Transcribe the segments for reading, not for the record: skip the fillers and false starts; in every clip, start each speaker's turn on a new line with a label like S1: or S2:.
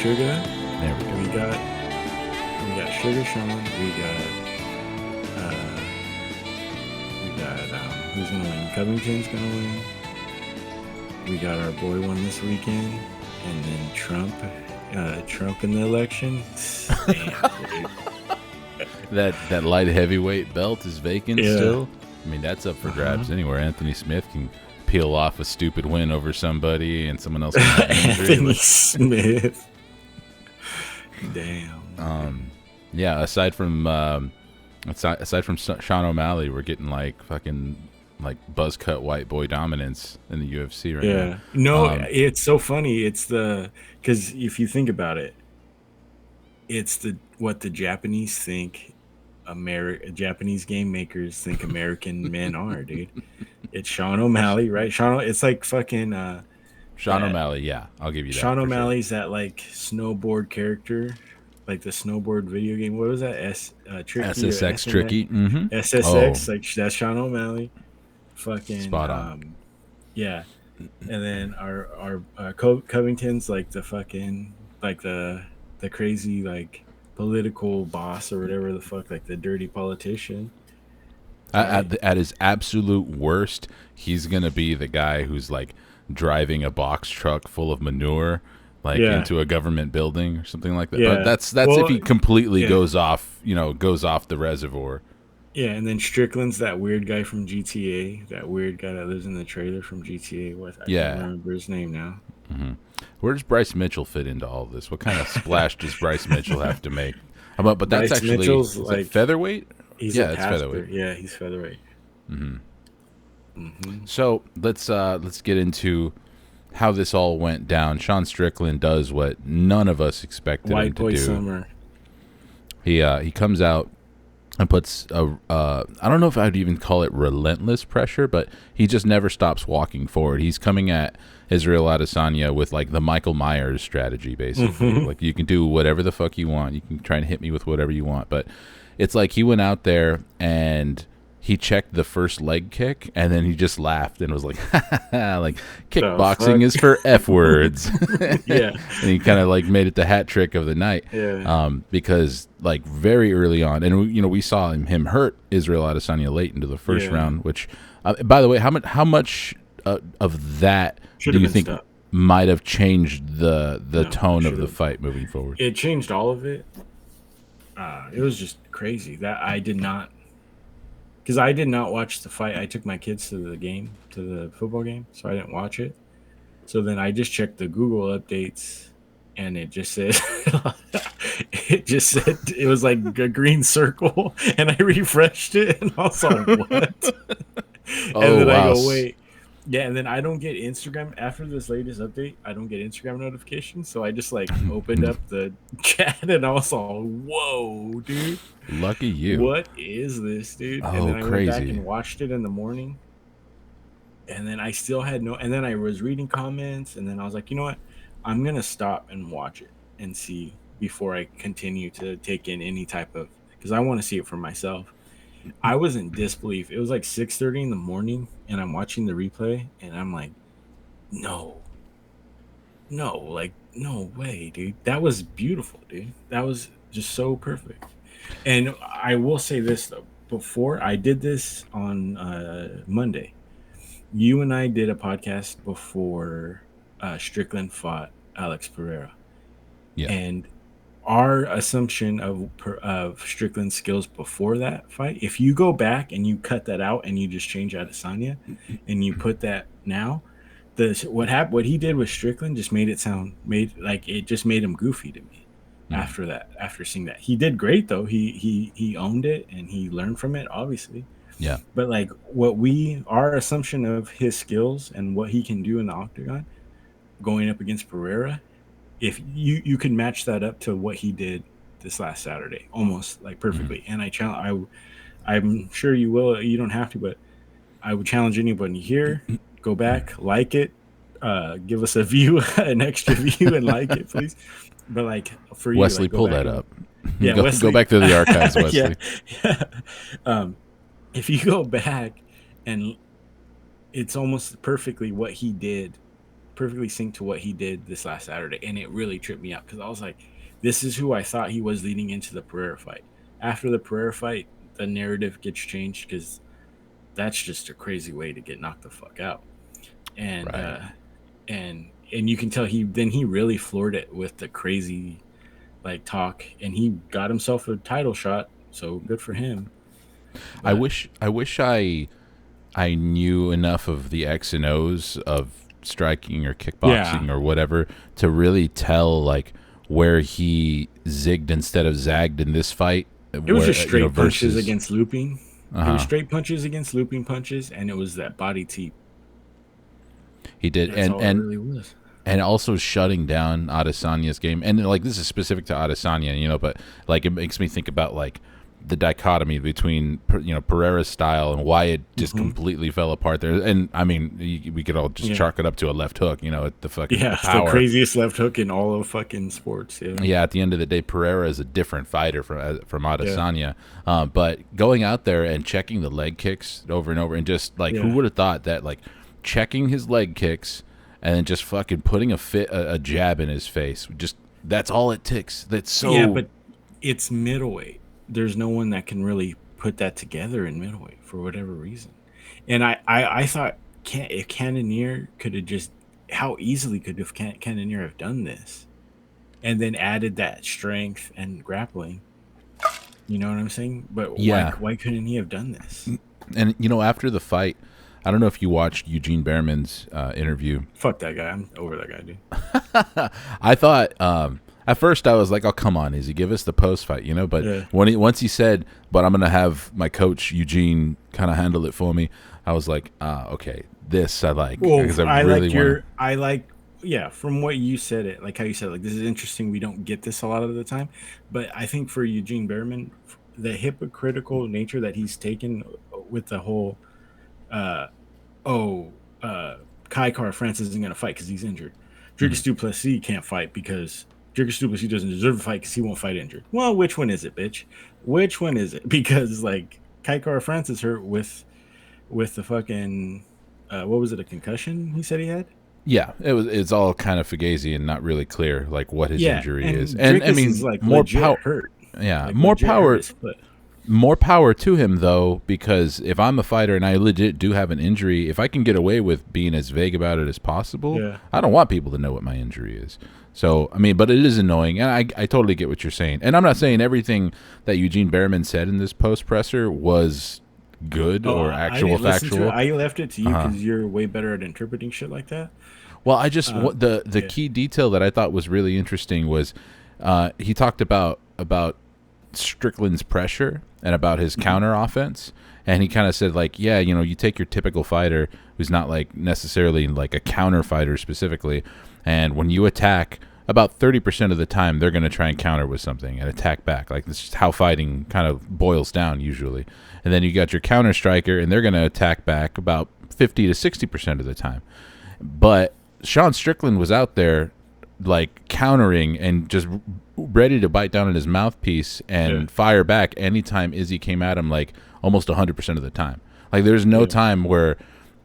S1: Sugar.
S2: There we go.
S1: We got Sugar Sean. We got who's gonna win? Covington's gonna win. We got our boy won this weekend, and then Trump in the election. Damn,
S2: That light heavyweight belt is vacant
S1: Yeah.
S2: still. I mean, that's up for grabs anywhere. Anthony Smith can peel off a stupid win over somebody, and someone else can have an injury.
S1: Anthony Smith. Damn.
S2: Yeah. Aside from Sean O'Malley, we're getting like fucking like buzz cut white boy dominance in the UFC right now.
S1: Yeah. No, it's so funny. It's because if you think about it, it's what the Japanese think Japanese game makers think American men are, dude. It's Sean O'Malley, right? It's like fucking
S2: Sean O'Malley, yeah, I'll give you that.
S1: Sean
S2: for
S1: O'Malley's that like snowboard character, like the snowboard video game. What was that? Tricky
S2: SSX
S1: or
S2: Tricky. Mm-hmm.
S1: SSX, like that's Sean O'Malley. Fucking
S2: spot on.
S1: Yeah. And then our Covington's like the fucking like the crazy like political boss or whatever the fuck, like the dirty politician.
S2: At his absolute worst, he's gonna be the guy who's like driving a box truck full of manure like into a government building or something like that.
S1: Yeah.
S2: But that's if he completely goes off the reservoir.
S1: Yeah, and then Strickland's that weird guy from GTA, that weird guy that lives in the trailer from GTA. I can't remember his name now.
S2: Mm-hmm. Where does Bryce Mitchell fit into all this? What kind of splash does Bryce Mitchell have to make? But that's
S1: Bryce
S2: actually
S1: Mitchell's
S2: like featherweight.
S1: It's featherweight. Yeah, he's featherweight.
S2: Mm-hmm. Mm-hmm. So let's get into how this all went down. Sean Strickland does what none of us expected him to do.
S1: White boy summer.
S2: He comes out and puts I don't know if I'd even call it relentless pressure, but he just never stops walking forward. He's coming at Israel Adesanya with like the Michael Myers strategy, basically. Like, you can do whatever the fuck you want. You can try and hit me with whatever you want, but it's like he went out there and he checked the first leg kick, and then he just laughed and was like, like, kickboxing is for F words.
S1: Yeah.
S2: And he kind of like made it the hat trick of the night.
S1: Yeah.
S2: Because like very early on, and we saw him hurt Israel Adesanya late into the first round, which, by the way, how much of that do you think might have changed the tone of the fight moving forward?
S1: It changed all of it. It was just crazy that I did not watch the fight. I took my kids to the football game, so I didn't watch it. So then I just checked the Google updates, and it just said it was like a green circle, and I refreshed it, and I was like, what? And then I go, wait. Yeah, and then I don't get Instagram after this latest update. I don't get Instagram notifications, so I just like opened up the chat, and I was all, "Whoa, dude!
S2: Lucky you!
S1: What is this, dude?" And then I went back and watched it in the morning, and then I still had no. And then I was reading comments, and then I was like, "You know what? I'm gonna stop and watch it and see before I continue to take in any type of, because I want to see it for myself." I was in disbelief. It was like 6:30 in the morning, and I'm watching the replay, and I'm like, no way, dude. That was beautiful, dude. That was just so perfect. And I will say this, though. Before I did this on Monday, you and I did a podcast before Strickland fought Alex Pereira.
S2: Yeah.
S1: And our assumption of Strickland's skills before that fight, if you go back and you cut that out and you just change Adesanya and you put that now, what he did with Strickland just made it just made him goofy to me. After seeing that, he did great though. He owned it and he learned from it, obviously.
S2: Yeah.
S1: But like our assumption of his skills and what he can do in the octagon going up against Pereira, if you could match that up to what he did this last Saturday, almost like perfectly. And I'm sure you will. You don't have to, but I would challenge anybody here. Go back, like it, give us an extra view, and like it, please. But like for you,
S2: Wesley,
S1: like,
S2: pull that up.
S1: Yeah,
S2: go back to the archives, Wesley.
S1: Yeah. If you go back, and it's almost perfectly what he did perfectly synced to what he did this last Saturday, and it really tripped me out because I was like, this is who I thought he was leading into the Pereira fight. After the Pereira fight, the narrative gets changed because that's just a crazy way to get knocked the fuck out. And
S2: Right.
S1: and you can tell he really floored it with the crazy like talk, and he got himself a title shot. So good for him.
S2: I
S1: But
S2: wish I knew enough of the X and O's of striking or
S1: yeah,
S2: kickboxing or whatever to really tell like where he zigged instead of zagged in this fight,
S1: it was
S2: where
S1: just straight punches
S2: versus
S1: against looping.
S2: uh
S1: It was
S2: huh
S1: straight punches against looping punches, and it was that body teep.
S2: he did,
S1: That's all it really was.
S2: and also shutting down Adesanya's game. And like this is specific to Adesanya, but like it makes me think about like the dichotomy between Pereira's style and why it just
S1: Hmm.
S2: completely fell apart there. And I mean, we could all just
S1: Yeah,
S2: chalk it up to a left hook, the
S1: yeah, the
S2: power.
S1: craziest left hook in all of fucking sports. Yeah,
S2: Yeah, at the end of the day, Pereira is a different fighter from
S1: yeah,
S2: Adesanya. But going out there and checking the leg kicks over and over, and just like who
S1: yeah,
S2: would have thought that like checking his leg kicks and then just fucking putting a jab in his face, just that's all it takes. That's
S1: yeah.
S2: so
S1: But it's middleweight. There's no one that can really put that together in middleweight for whatever reason. And I thought if Cannonier could have just how easily could have Cannonier have done this and then added that strength and grappling. You know what I'm saying? But why
S2: yeah.
S1: why couldn't he have done this?
S2: And after the fight, I don't know if you watched Eugene Behrman's interview.
S1: Fuck that guy. I'm over that guy, dude.
S2: I thought at first I was like, "Oh, come on, Izzy, give us the post fight," But
S1: Yeah.
S2: once he said, "But I'm gonna have my coach Eugene kind of handle it for me," I was like, "Okay, this I like
S1: Well,
S2: because I
S1: I
S2: really
S1: like
S2: want to."
S1: yeah, from what you said it, like how you said, like this is interesting. We don't get this a lot of the time, but I think for Eugene Behrman, the hypocritical nature that he's taken with the whole, uh, oh, Kai Car France isn't going to fight because he's injured. Dricus Duplessis can't fight because Dricus Duplessis doesn't deserve to fight because he won't fight injured. Well, which one is it, bitch? Which one is it? Because like Kai Car France is hurt with the fucking what was it, a concussion he said he had?
S2: Yeah, it's all kind of fugazi and not really clear like what his
S1: Yeah,
S2: injury is.
S1: and
S2: And I
S1: Dricus is
S2: mean,
S1: like
S2: more
S1: legit
S2: power.
S1: hurt,
S2: Yeah,
S1: like legit hurt his foot.
S2: more power to him though, because if I'm a fighter and I legit do have an injury, if I can get away with being as vague about it as possible,
S1: Yeah,
S2: I don't want people to know what my injury is. So I mean, but it is annoying, and I totally get what you're saying. And I'm not saying everything that Eugene Behrman said in this post presser was good
S1: oh,
S2: or
S1: I
S2: actual
S1: didn't listen to it.
S2: factual.
S1: I left it to you
S2: Uh-huh.
S1: because you're way better at interpreting shit like that.
S2: Well, I just
S1: uh
S2: what the
S1: yeah.
S2: key detail that I thought was really interesting was he talked about Strickland's pressure and about his
S1: Hmm.
S2: counter offense, and he kind of said like, yeah, you take your typical fighter who's not like necessarily like a counter fighter specifically, and when you attack, about 30% of the time they're going to try and counter with something and attack back. Like this is how fighting kind of boils down usually. And then you got your counter striker, and they're going to attack back about 50 to 60% of the time. But Sean Strickland was out there like countering and just ready to bite down on his mouthpiece
S1: Yeah,
S2: and fire back anytime Izzy came at him, like almost 100% of the time. Like there's no
S1: yeah,
S2: time where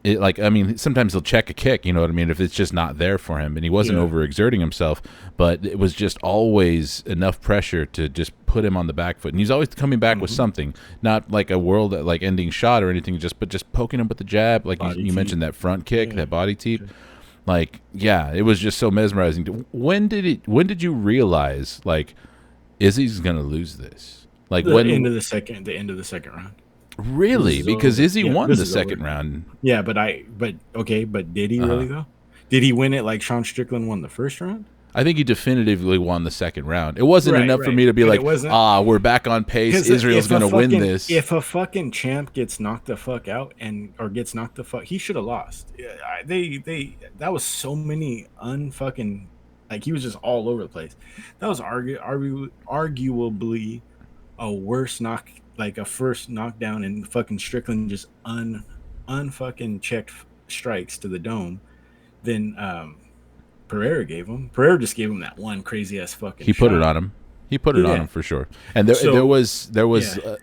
S2: it, like, I mean, sometimes he'll check a kick, you know what I mean, if it's just not there for him, and he wasn't
S1: yeah.
S2: overexerting himself, but it was just always enough pressure to just put him on the back foot. And he's always coming back with
S1: Hmm.
S2: something, not like a world like ending shot or anything, but just poking him with the jab, like
S1: Body
S2: you
S1: teep.
S2: mentioned that front kick,
S1: Yeah.
S2: that body teep. Like, yeah, it was just so mesmerizing. When did you realize like Izzy's gonna lose this? Like when
S1: The end of the second round. This
S2: really?
S1: is
S2: Because
S1: over.
S2: Izzy
S1: Yeah,
S2: won
S1: this
S2: the
S1: is over.
S2: second round.
S1: Yeah, but okay, but did he
S2: Uh-huh.
S1: really though? Did he win it like Sean Strickland won the first round?
S2: I think he definitively won the second round. It wasn't
S1: Right,
S2: enough for
S1: right.
S2: me to be
S1: But it
S2: like,
S1: wasn't
S2: we're back on pace.
S1: because
S2: Israel's gonna win this.
S1: if a fucking champ gets knocked the fuck out and or gets knocked the fuck, he should have lost. Yeah, they that was so many unfucking like he was just all over the place. That was arguably a worse knock, like a first knockdown, and fucking Strickland just unfucking checked strikes to the dome than Pereira gave him. Pereira just gave him that one crazy ass fucking
S2: He put it
S1: shot.
S2: on him. He put it on
S1: Yeah.
S2: him for sure. And there
S1: So
S2: was
S1: yeah.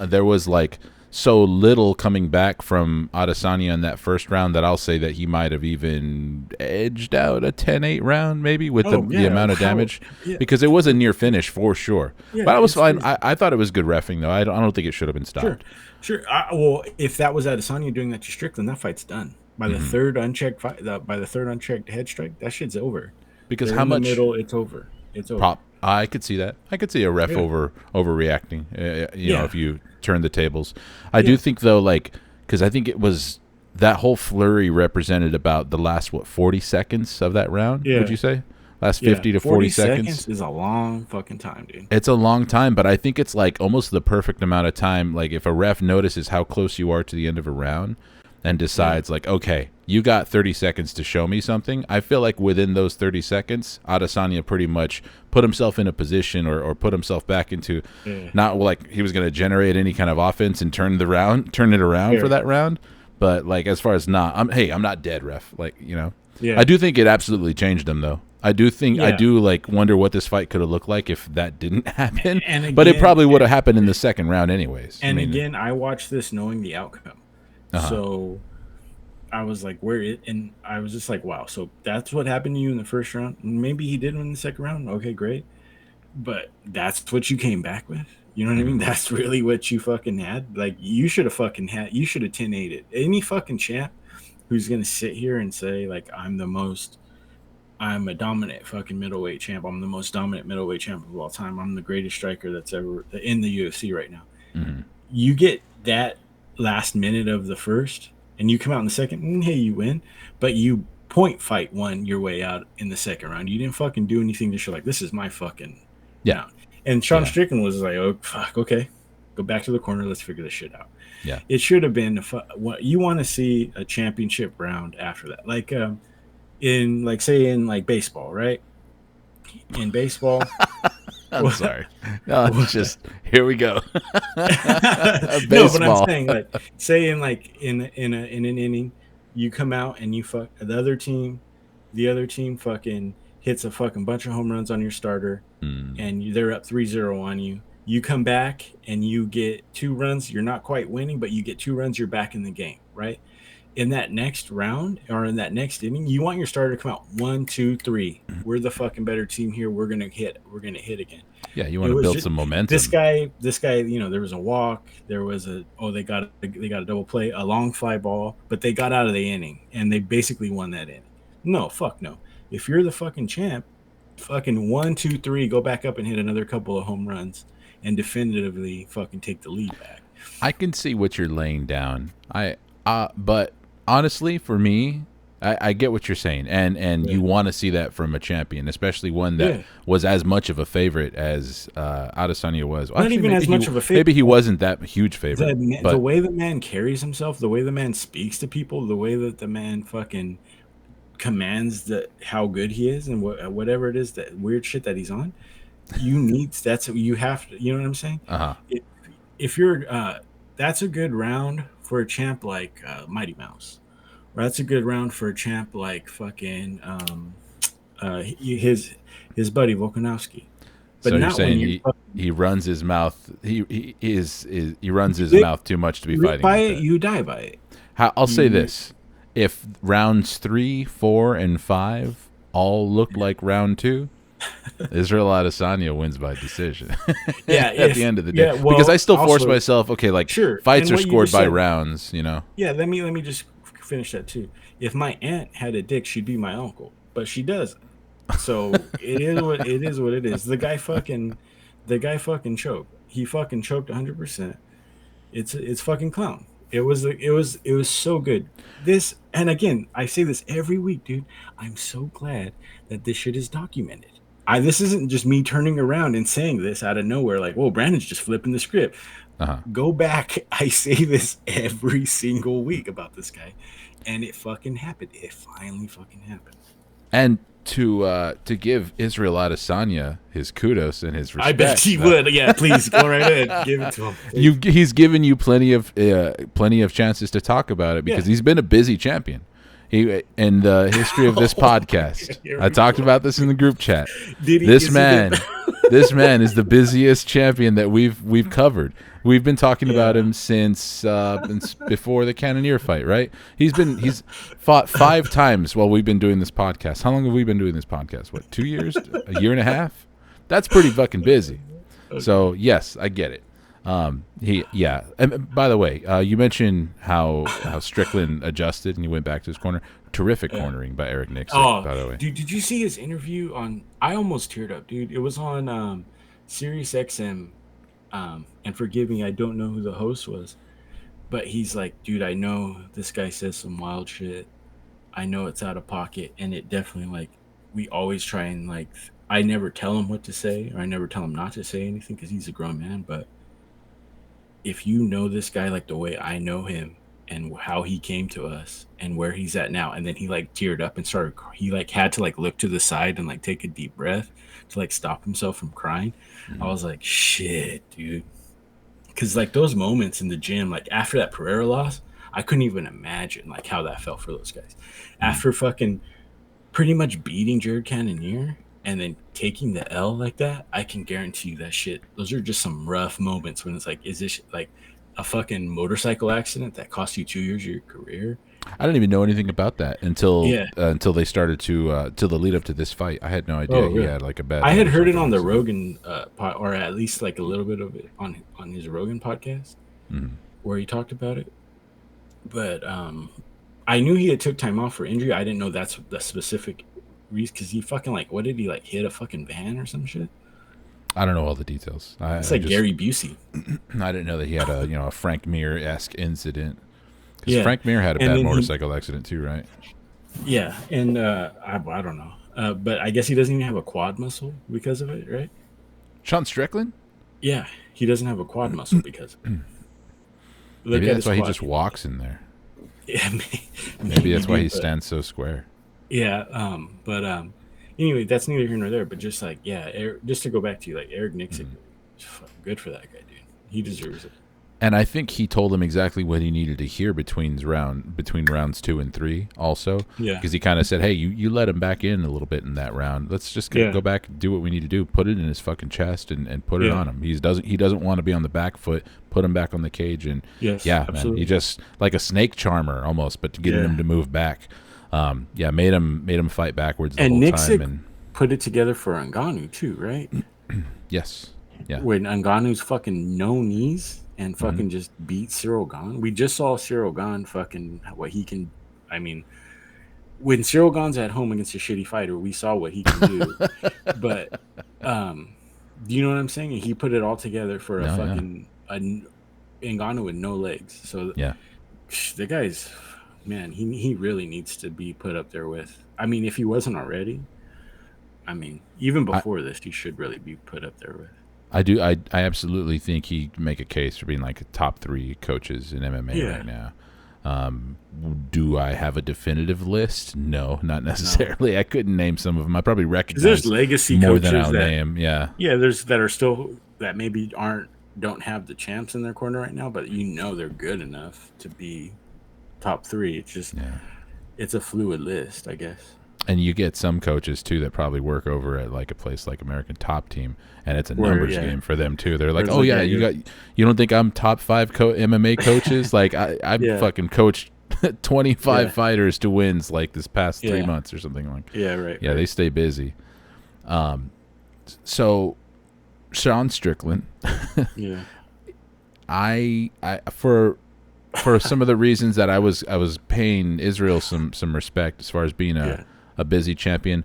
S2: there was like so little coming back from Adesanya in that first round that I'll say that he might have even edged out a 10-8 round maybe with the amount of damage, because it was a near finish for sure.
S1: Yeah,
S2: but I was fine. I thought it was good reffing though. I don't think it should have been stopped.
S1: Sure. Well, if that was Adesanya doing that to Strickland, that fight's done. By the third unchecked head strike, that shit's over.
S2: Because
S1: They're
S2: how
S1: in
S2: much
S1: the middle, it's over. It's over.
S2: I could see that. I could see a ref overreacting. You know, if you turn the tables. I do think though, like, because I think it was that whole flurry represented about the last 40 seconds of that round. Would you say last 50 to 40 seconds
S1: is a long fucking time, dude.
S2: It's a long time, but I think it's like almost the perfect amount of time. Like if a ref notices how close you are to the end of a round and decides like, okay, you got 30 seconds to show me something. I feel like within those 30 seconds, Adesanya pretty much put himself in a position or put himself back into not like he was going to generate any kind of offense and turn it around for that round. But like as far as I'm not dead, ref. Like, you know, I do think it absolutely changed him though. I do think I do like wonder what this fight could have looked like if that didn't happen. And again, but it probably would have happened in the second round anyways.
S1: And I watched this knowing the outcome. So I was like, and I was just like, wow, so that's what happened to you in the first round. Maybe he did win the second round. Okay, great. But that's what you came back with. You know what I mean? That's really what you fucking had. Like, you should have 10-8 it. Any fucking champ who's going to sit here and say, like, I'm a dominant fucking middleweight champ. I'm the most dominant middleweight champ of all time. I'm the greatest striker that's ever in the UFC right now. You get that last minute of the first and you come out in the second, and hey, you win, but you won your way out in the second round. You didn't fucking do anything to show like, this is my fucking round. And Sean Strickland was like, oh fuck, okay, go back to the corner, let's figure this shit out. It should have been what you want to see, a championship round after that, like in like say in like baseball, right? In baseball,
S2: I'm sorry. No, it's just here we go.
S1: No, but I'm saying, like, say in an inning, you come out and you fuck the other team fucking hits a fucking bunch of home runs on your starter, and they're up 3-0 on you. You come back and you get 2 runs. You're not quite winning, but you get 2 runs. You're back in the game, right? In that next round or in that next inning, you want your starter to come out 1, 2, 3. We're the fucking better team here. We're gonna hit again.
S2: Yeah, you want to build some momentum.
S1: This guy, you know, there was a walk. There was they got a double play, a long fly ball, but they got out of the inning and they basically won that inning. No, fuck no. If you're the fucking champ, fucking 1, 2, 3, go back up and hit another couple of home runs and definitively fucking take the lead back.
S2: I can see what you're laying down. But honestly, for me, I get what you're saying, and you want to see that from a champion, especially one that was as much of a favorite as Adesanya was.
S1: Well, not even as much of a favorite.
S2: Maybe he wasn't that huge favorite.
S1: The way the man carries himself, the way the man speaks to people, the way that the man fucking commands how good he is, and whatever it is, that weird shit that he's on, you have to. You know what I'm saying? If you're that's a good round for a champ like Mighty Mouse. Or that's a good round for a champ like fucking his buddy Volkanovski.
S2: But so you're saying he runs his mouth. He runs his mouth too much to be fighting.
S1: By it, you die by it.
S2: I'll say this: if rounds 3, 4, and 5 all look like round 2, Israel Adesanya wins by decision. At the end of the day, because I still force myself. Okay, like fights are scored by rounds. You know.
S1: Yeah, let me just finish that too. If my aunt had a dick, she'd be my uncle, but she doesn't. So it is what it is. The guy fucking choked. He fucking choked 100%. It's fucking clown. It was so good. This, and again, I say this every week, dude. I'm so glad that this shit is documented. This isn't just me turning around and saying this out of nowhere, like, whoa, Brandon's just flipping the script. Go back. I say this every single week about this guy, and it fucking happened. It finally fucking happened.
S2: And to give Israel Adesanya his kudos and his respect,
S1: I bet he would. Yeah, please go right ahead, give it to him.
S2: He's given you plenty of chances to talk about it because he's been a busy champion. In the history of this podcast, I talked about this in the group chat. This man This man is the busiest champion that we've covered. We've been talking about him since before the Cannonier fight, right? He's fought 5 times while we've been doing this podcast. How long have we been doing this podcast? What, 2 years? A year and a half? That's pretty fucking busy.
S1: Okay.
S2: So yes, I get it. And by the way, you mentioned how Strickland adjusted and he went back to his corner. Terrific cornering by Eric Nixon. By the way,
S1: dude, did you see his interview on? I almost teared up, dude. It was on Sirius XM. And forgive me, I don't know who the host was, but he's like, dude, I know this guy says some wild shit. I know it's out of pocket, and it definitely, like, we always try and, like, I never tell him what to say, or I never tell him not to say anything because he's a grown man. But if you know this guy like the way I know him and how he came to us and where he's at now, and then he like teared up and he like had to like look to the side and like take a deep breath to like stop himself from crying. I was like, shit, dude. Because like those moments in the gym, like after that Pereira loss, I couldn't even imagine like how that felt for those guys. After fucking pretty much beating Jared Cannonier and then taking the L like that, I can guarantee you that shit. Those are just some rough moments when it's like, is this like a fucking motorcycle accident that cost you 2 years of your career?
S2: I didn't even know anything about that until they started to till the lead up to this fight. I had no idea he had like a bad.
S1: I had heard it on the Rogan or at least like a little bit of it on his Rogan podcast where he talked about it. But I knew he had took time off for injury. I didn't know that's the specific reason because he fucking like what did he like hit a fucking van or some shit?
S2: I don't know all the details.
S1: It's like Gary Busey.
S2: I didn't know that he had a Frank Mir-esque incident. Because Frank Mir had a bad motorcycle accident too, right?
S1: Yeah, and I don't know. But I guess he doesn't even have a quad muscle because of it, right?
S2: Sean Strickland?
S1: Yeah, he doesn't have a quad muscle because of it.
S2: Maybe that's why he just walks in there.
S1: Yeah,
S2: maybe that's why he stands so square.
S1: Yeah, but anyway, that's neither here nor there. But just like, just to go back to you, like Eric Nixon, good for that guy, dude. He deserves it.
S2: And I think he told him exactly what he needed to hear between rounds 2 and 3 also. Yeah. Because he kind of said, hey, you let him back in a little bit in that round. Let's just go back and do what we need to do. Put it in his fucking chest and put it on him. He doesn't want to be on the back foot. Put him back on the cage. And man, he just like a snake charmer almost, but to get him to move back. Made him fight backwards the whole time. And
S1: put it together for Ngannou too, right?
S2: Yes. Yeah.
S1: When Ngannou's fucking no knees and fucking just beat Cyril Gane. We just saw Cyril Gane fucking what he can. I mean, when Cyril Gane's at home against a shitty fighter, we saw what he can do. But do you know what I'm saying? He put it all together for a Ngannou with no legs. So the guy's man. He really needs to be put up there with. I mean, if he wasn't already, I mean, even before this, he should really be put up there with.
S2: I do. I absolutely think he'd make a case for being like a top 3 coaches in MMA right now. Do I have a definitive list? No, not necessarily. No. I couldn't name some of them. I probably recognize
S1: there's legacy
S2: more
S1: coaches
S2: than I'll name. Yeah,
S1: there's that are still that maybe don't have the champs in their corner right now, but they're good enough to be top 3. It's just it's a fluid list, I guess.
S2: And you get some coaches too that probably work over at like a place like American Top Team, and it's a numbers game for them too. They're like, you don't think I'm top 5 MMA coaches? Like I've fucking coached 25 fighters to wins like this past 3 months or something like.
S1: Yeah, right.
S2: Yeah, they stay busy. So Sean Strickland, I for some of the reasons that I was paying Israel some respect as far as being a busy champion,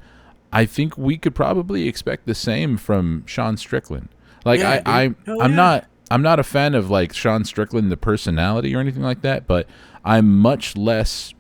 S2: I think we could probably expect the same from Sean Strickland. Like I'm not a fan of like Sean Strickland the personality or anything like that, but I'm much less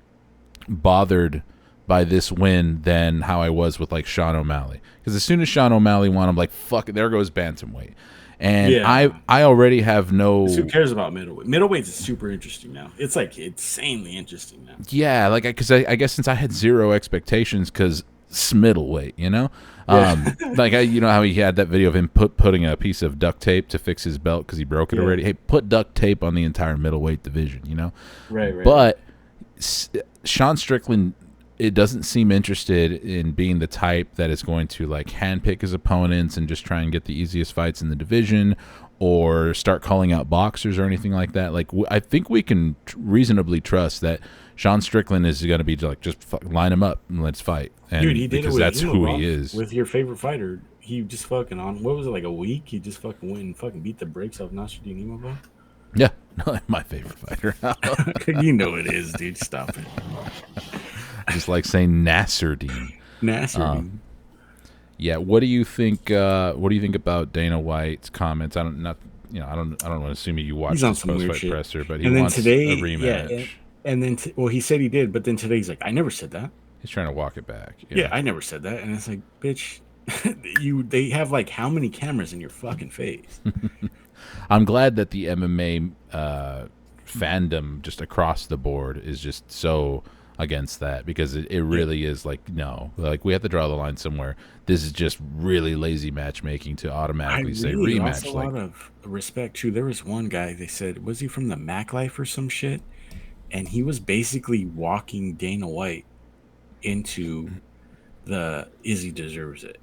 S2: bothered by this win than how I was with like Sean O'Malley. Because as soon as Sean O'Malley won, I'm like, fuck it, there goes bantamweight. And I already have no.
S1: Who cares about middleweight? Middleweight is super interesting now. It's like insanely interesting now.
S2: Yeah, like because I guess since I had zero expectations because it's middleweight, like how he had that video of him putting a piece of duct tape to fix his belt because he broke it already. Hey, put duct tape on the entire middleweight division,
S1: Right.
S2: But Sean Strickland it doesn't seem interested in being the type that is going to like handpick his opponents and just try and get the easiest fights in the division, or start calling out boxers or anything like that. Like I think we can reasonably trust that Sean Strickland is going to be like, just line him up and let's fight. And
S1: Dude, he did
S2: because
S1: it with
S2: that's who he is.
S1: with your favorite fighter. He just fucking on, what was it, like a week? He just fucking went and fucking beat the brakes off Nasruddin Imavov.
S2: Yeah, my favorite fighter.
S1: You know it is, dude. Stop it.
S2: Just like saying Nasruddin.
S1: Nasruddin.
S2: Yeah, what do you think? What do you think about Dana White's comments? I don't want to assume you watched
S1: He's on
S2: his
S1: some weird
S2: post-fight
S1: shit.
S2: presser, but he
S1: And then
S2: wants
S1: today,
S2: a rematch.
S1: yeah, and then well, he said he did, but then today he's like, I never said that.
S2: He's trying to walk it back.
S1: Yeah, I never said that, and it's like, bitch, they have like how many cameras in your fucking face?
S2: I'm glad that the MMA fandom just across the board is just so against that, because it really is like, no, like we have to draw the line somewhere. This is just really lazy matchmaking to automatically say rematch.
S1: A lot of respect too. There was one guy, they said, was he from the Mac Life or some shit, and he was basically walking Dana White into the Izzy deserves it.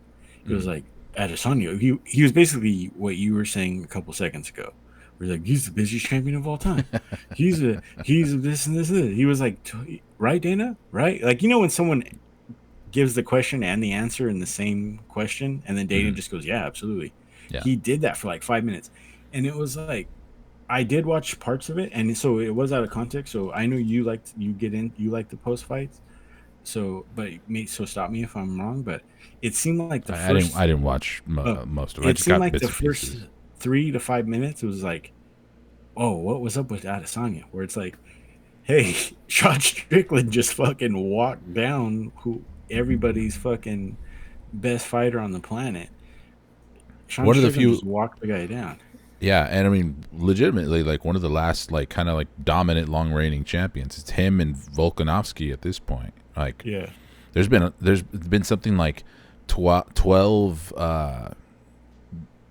S1: It was like Adesanya. He was basically what you were saying a couple seconds ago. We're like, he's the busiest champion of all time. He's a this and this and this. He was like, right, Dana, right? Like, when someone gives the question and the answer in the same question, and then Dana just goes, yeah, absolutely. Yeah. He did that for like 5 minutes, and it was like, I did watch parts of it, and so it was out of context. So I know you like the post fights. So, so stop me if I'm wrong, but it seemed like
S2: I didn't watch most of it.
S1: It seemed like the first 3 to 5 minutes, it was like, oh, what was up with Adesanya? Where it's like, hey, Sean Strickland just fucking walked down everybody's fucking best fighter on the planet. Sean Strickland just walked the guy down.
S2: Yeah, and I mean, legitimately, like one of the last, like kind of like dominant, long reigning champions. It's him and Volkanovski at this point. Like, yeah, there's been something like 12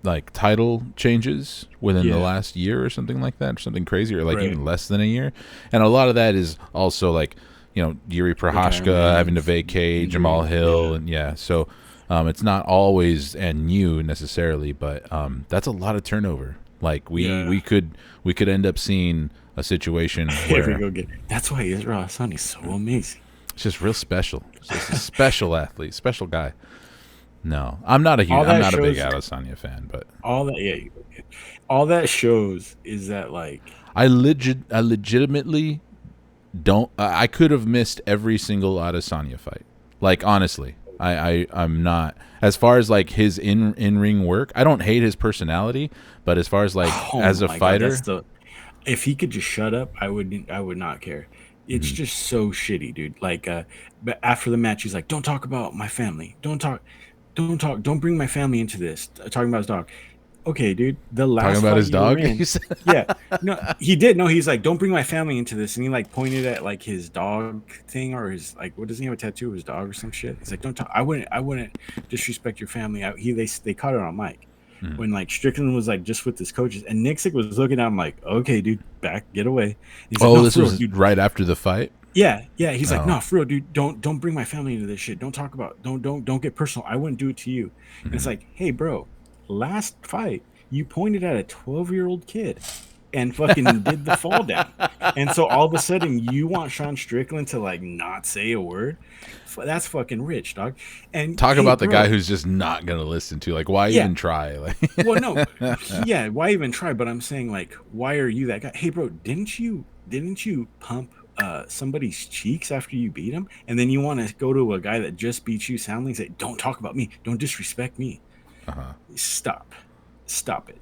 S2: like title changes within the last year or something like that, or something crazy, or like even less than a year. And a lot of that is also like, Yuri Prohashka having to vacate, Jamal Hill, and so it's not always and new necessarily, but that's a lot of turnover. Like we could end up seeing a situation where
S1: that's why Israel Adesanya is so amazing.
S2: It's just real special. It's just a special athlete, special guy. No, I'm not a big Adesanya fan, but
S1: all that shows is that, like,
S2: I legitimately don't. I could have missed every single Adesanya fight. Like, honestly, I'm not, as far as like his in ring work. I don't hate his personality, but as far as like as a fighter,
S1: if he could just shut up, I would not care. It's just so shitty, dude. Like, but after the match, he's like, "Don't talk about my family. Don't bring my family into this." Talking about his dog. Okay, dude. The last
S2: talking about his dog.
S1: Yeah, no, he did. No, he's like, "Don't bring my family into this," and he like pointed at like his dog thing, or his, like, what, does he have a tattoo of his dog or some shit? He's like, "Don't talk. I wouldn't disrespect your family." They caught it on mic when like Strickland was like just with his coaches, and Nixick was looking at him like, "Okay, dude, get away." He's like,
S2: this was right after the fight.
S1: Yeah. He's like, "No, for real, dude. Don't bring my family into this shit. Don't talk about. Don't get personal. I wouldn't do it to you." And it's like, hey, bro, last fight you pointed at a 12-year-old kid and fucking did the fall down, and so all of a sudden you want Sean Strickland to like not say a word? That's fucking rich, dog. And
S2: talk about the guy who's just not gonna listen to. Like, why even try? Like,
S1: well, no, why even try? But I'm saying, like, why are you that guy? Hey, bro, didn't you pump somebody's cheeks after you beat him, and then you want to go to a guy that just beat you soundly and say, "Don't talk about me, don't disrespect me"? Stop it.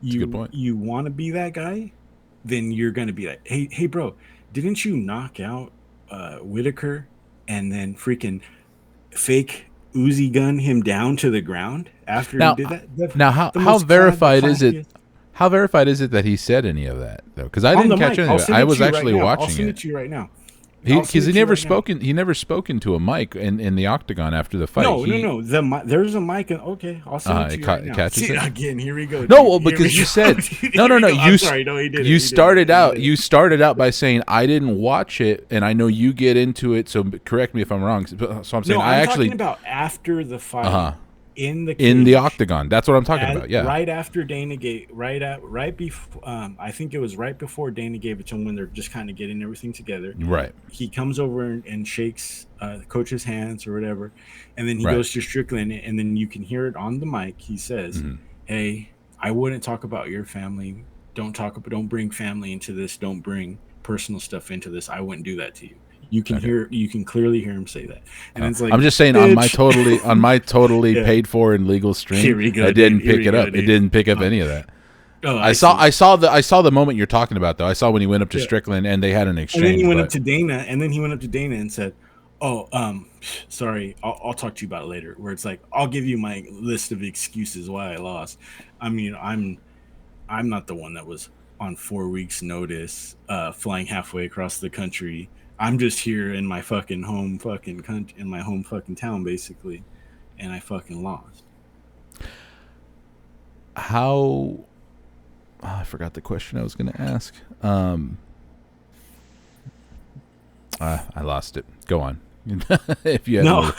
S2: That's a good point.
S1: You want to be that guy, then you're gonna be like, hey, bro, didn't you knock out Whitaker and then freaking fake Uzi gun him down to the ground after you did that?
S2: How verified is it? How verified is it that he said any of that, though? Because I didn't catch any of it. I was actually watching it.
S1: I'll send it to you right now.
S2: He
S1: I'll send
S2: because
S1: it to you right now.
S2: he never spoken to a mic in the octagon after the fight.
S1: No, no, no. There's a mic. Okay, I'll send it to you right
S2: It
S1: now.
S2: catches
S1: See
S2: it.
S1: again. Here we go,
S2: No,
S1: dude.
S2: well,
S1: Here we
S2: because you
S1: go.
S2: said
S1: Dude,
S2: no,
S1: here
S2: no,
S1: we
S2: no.
S1: go. I'm sorry. No, he did it.
S2: You
S1: He did it.
S2: started
S1: He
S2: out.
S1: did it.
S2: You started out by saying I didn't watch it, and I know you get into it. So correct me if I'm wrong. So I'm saying
S1: No,
S2: I
S1: I'm
S2: actually
S1: talking about after the fight in the
S2: in the
S1: cage.
S2: octagon. That's what I'm talking about. Yeah.
S1: Right after Dana gave right before I think it was right before Dana gave it to him when they're just kind of getting everything together.
S2: Right.
S1: He comes over and shakes the coach's hands or whatever, and then he
S2: Right.
S1: goes to Strickland, and then you can hear it on the mic. He says, "Hey, I wouldn't talk about your family. Don't bring family into this. Don't bring personal stuff into this. I wouldn't do that to you." You can
S2: Okay.
S1: you can clearly hear him say that, and it's like,
S2: I'm just saying
S1: bitch.
S2: on my totally
S1: Yeah.
S2: paid for and legal stream.
S1: Here we go,
S2: I didn't
S1: dude. Here
S2: pick
S1: we
S2: it
S1: go,
S2: up. It
S1: dude.
S2: didn't pick up any of that.
S1: Oh,
S2: I saw the moment you're talking about though. I saw when he went up to Strickland and they had an exchange.
S1: And then he went up to Dana, and said, "Oh, sorry, I'll talk to you about it later." Where it's like, I'll give you my list of excuses why I lost. I mean, I'm not the one that was on 4 weeks notice, flying halfway across the country. I'm just here in my fucking home fucking country, in my home fucking town, basically, and I fucking lost.
S2: How? I forgot the question I was going to ask. I lost it. Go on. If you
S1: No,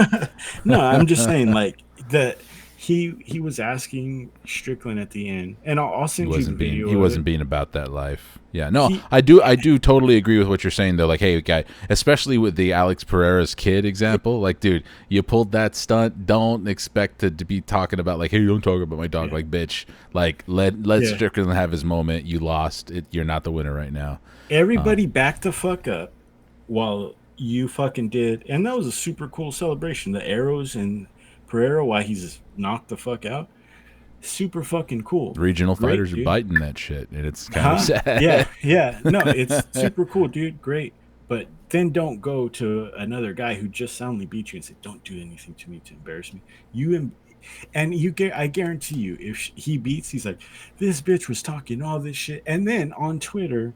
S1: no, I'm just saying, like, that he was asking Strickland at the end, and I'll send you the video.
S2: He wasn't being about that life. Yeah, no,
S1: He-
S2: I do totally agree with what you're saying though. Like, hey, guy, especially with the Alex Pereira's kid example, like, dude, you pulled that stunt. Don't expect to be talking about like, hey, don't talk about my dog, like, bitch. Like, let Strickland have his moment. You lost. You're not the winner right now.
S1: Everybody back the fuck up while you fucking did, and that was a super cool celebration. The arrows and Pereira while he's knocked the fuck out, super fucking cool.
S2: Regional
S1: Great,
S2: fighters
S1: dude.
S2: are biting that shit, and it's kind of sad.
S1: Yeah. No, it's super cool, dude. Great, but then don't go to another guy who just soundly beat you and say, "Don't do anything to me to embarrass me." I guarantee you, if he beats, he's like, "This bitch was talking all this shit," and then on Twitter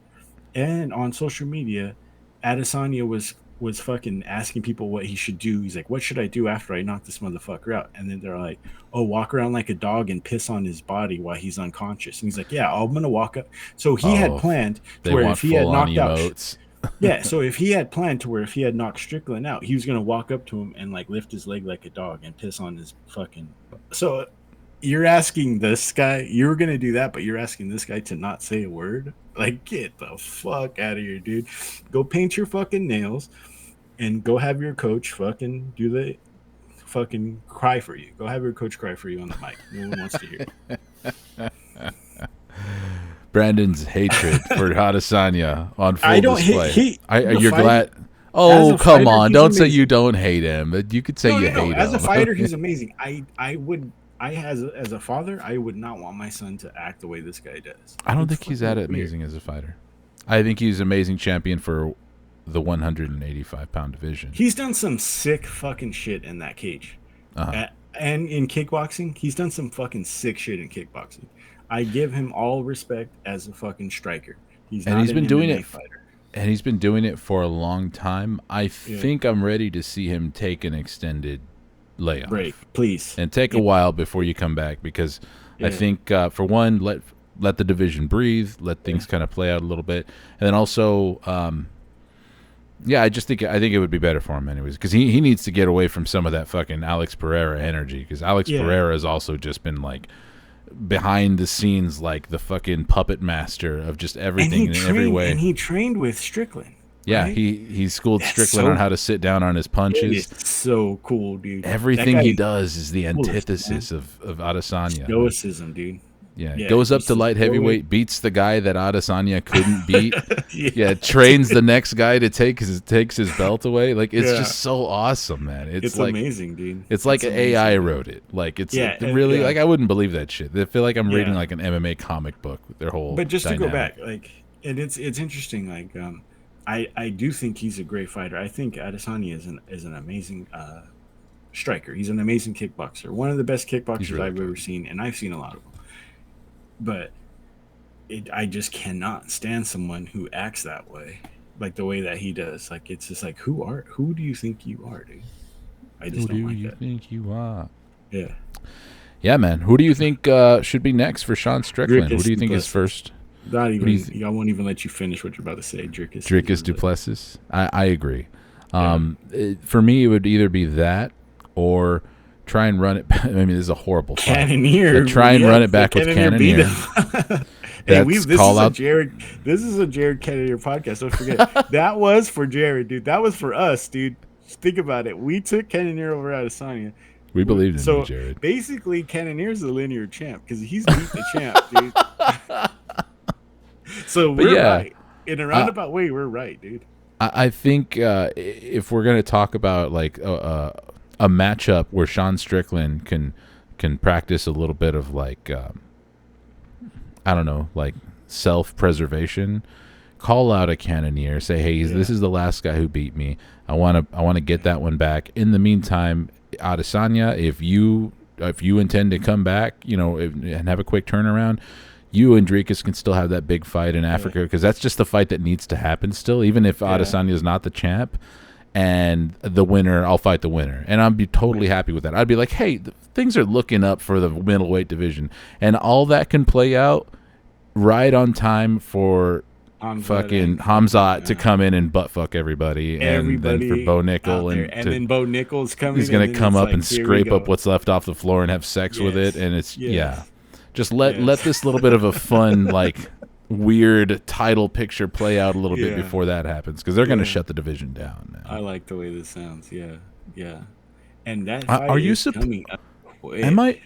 S1: and on social media, Adesanya was fucking asking people what he should do. He's like, "What should I do after I knock this motherfucker out?" And then they're like, "Oh, walk around like a dog and piss on his body while he's unconscious." And he's like, "Yeah, I'm gonna walk up." So he had planned to where if he had knocked out, yeah. So if he had planned to where if he had knocked Strickland out, he was gonna walk up to him and like lift his leg like a dog and piss on his fucking. So you're asking this guy, you're gonna do that, but you're asking this guy to not say a word? Like, get the fuck out of here, dude. Go paint your fucking nails and go have your coach fucking do the fucking cry for you. Go have your coach cry for you on the mic. No one wants to hear it.
S2: Brandon's hatred for Adesanya on full
S1: I don't
S2: display.
S1: hate
S2: You're glad.
S1: As
S2: Oh,
S1: a
S2: come
S1: fighter,
S2: on!
S1: he's
S2: Don't say
S1: amazing.
S2: you don't hate him. You could say you hate him.
S1: As a fighter, he's amazing. As a father, I would not want my son to act the way this guy does.
S2: I don't think he's that
S1: fucking weird.
S2: amazing as a fighter. I think he's an amazing champion for the 185-pound division.
S1: He's done some sick fucking shit in that cage. And in kickboxing, he's done some fucking sick shit in kickboxing. I give him all respect as a fucking striker. He's been doing it fighter.
S2: And he's been doing it for a long time. I think I'm ready to see him take an extended layoff.
S1: Break, please.
S2: And take a while before you come back because I think, for one, let the division breathe, let things kind of play out a little bit. And then also, I think it would be better for him anyways because he needs to get away from some of that fucking Alex Pereira energy because Alex Pereira has also just been like behind the scenes like the fucking puppet master of just everything in every way.
S1: And he trained with Strickland.
S2: Yeah,
S1: right?
S2: he schooled Strickland on how to sit down on his punches.
S1: It's so cool, dude.
S2: Everything he does is the antithesis of Adesanya.
S1: Stoicism, dude.
S2: Yeah, goes up to light heavyweight, beats the guy that Adesanya couldn't beat. Trains the next guy to takes his belt away. Like it's just so awesome, man. It's like
S1: amazing, dude.
S2: It's like an AI wrote it. Like it's really like I wouldn't believe that shit. I feel like I'm reading like an MMA comic book. Their whole
S1: But just
S2: dynamic.
S1: to go back, like, and it's interesting. Like, I do think he's a great fighter. I think Adesanya is an amazing striker. He's an amazing kickboxer. One of the best kickboxers I've ever seen, and I've seen a lot of them. But I just cannot stand someone who acts that way. like the way that he does. Like it's just like who do you think you are, dude? I just
S2: Who do
S1: don't like
S2: you
S1: that.
S2: think you are?
S1: Yeah,
S2: Yeah, man. Who do you think should be next for Sean Strickland? Who
S1: Dricus
S2: do you think is
S1: Duplessis.
S2: first?
S1: Not
S2: Who do you
S1: even.
S2: think?
S1: I won't even let you finish what you're about to say. Dricus
S2: Dricus
S1: Duplessis.
S2: Duplessis? I agree.
S1: Yeah,
S2: For me, it would either be that or try and run it. I mean, this is a horrible fight, but
S1: Cannoneer.
S2: try and run
S1: Yes,
S2: it back with
S1: Cannoneer beat
S2: Cannoneer.
S1: him. Hey, we
S2: That's
S1: this
S2: call
S1: is a
S2: out.
S1: Jared. This is a Jared Cannoneer podcast. Don't forget that was for Jared, dude. That was for us, dude. Just think about it. We took Cannoneer over Adesanya.
S2: We believed in you,
S1: So
S2: Jared.
S1: basically, Cannonier's the linear champ because he's beat the champ, dude. So
S2: But
S1: we're
S2: yeah,
S1: right in a
S2: I,
S1: roundabout way. We're right, dude.
S2: I think if we're gonna talk about like a matchup where Sean Strickland can practice a little bit of like I don't know, like self preservation, call out a Cannoneer, say, hey,
S1: Yeah,
S2: this is the last guy who beat me. I wanna get that one back. In the meantime, Adesanya, if you intend to come back, and have a quick turnaround, you and Dricus can still have that big fight in
S1: yeah,
S2: Africa because that's just the fight that needs to happen still, even if
S1: yeah.
S2: Adesanya is not the champ. And the winner, I'll fight the winner, and I'd be totally happy with that. I'd be like, hey, things are looking up for the middleweight division, and all that can play out right on time for
S1: Hamzat
S2: fucking
S1: and fucking
S2: Hamzat to come in and butt fuck everybody, and then for Bo
S1: everybody out
S2: Nickel
S1: there,
S2: and
S1: and
S2: to
S1: then Bo Nichols
S2: he's
S1: coming, and
S2: gonna
S1: then
S2: come
S1: it's
S2: up
S1: like,
S2: and
S1: here we
S2: scrape up
S1: go.
S2: what's left off the floor and have sex with it,
S1: Yes,
S2: and it's yeah.
S1: yes,
S2: Just let
S1: yes,
S2: this little bit of a fun like weird title picture play out a little bit
S1: yeah,
S2: before that happens because they're gonna
S1: yeah.
S2: shut the division down,
S1: I
S2: man.
S1: like the way this sounds. Yeah, yeah. And that fight
S2: Are you
S1: is
S2: sup-
S1: coming up
S2: am
S1: quick.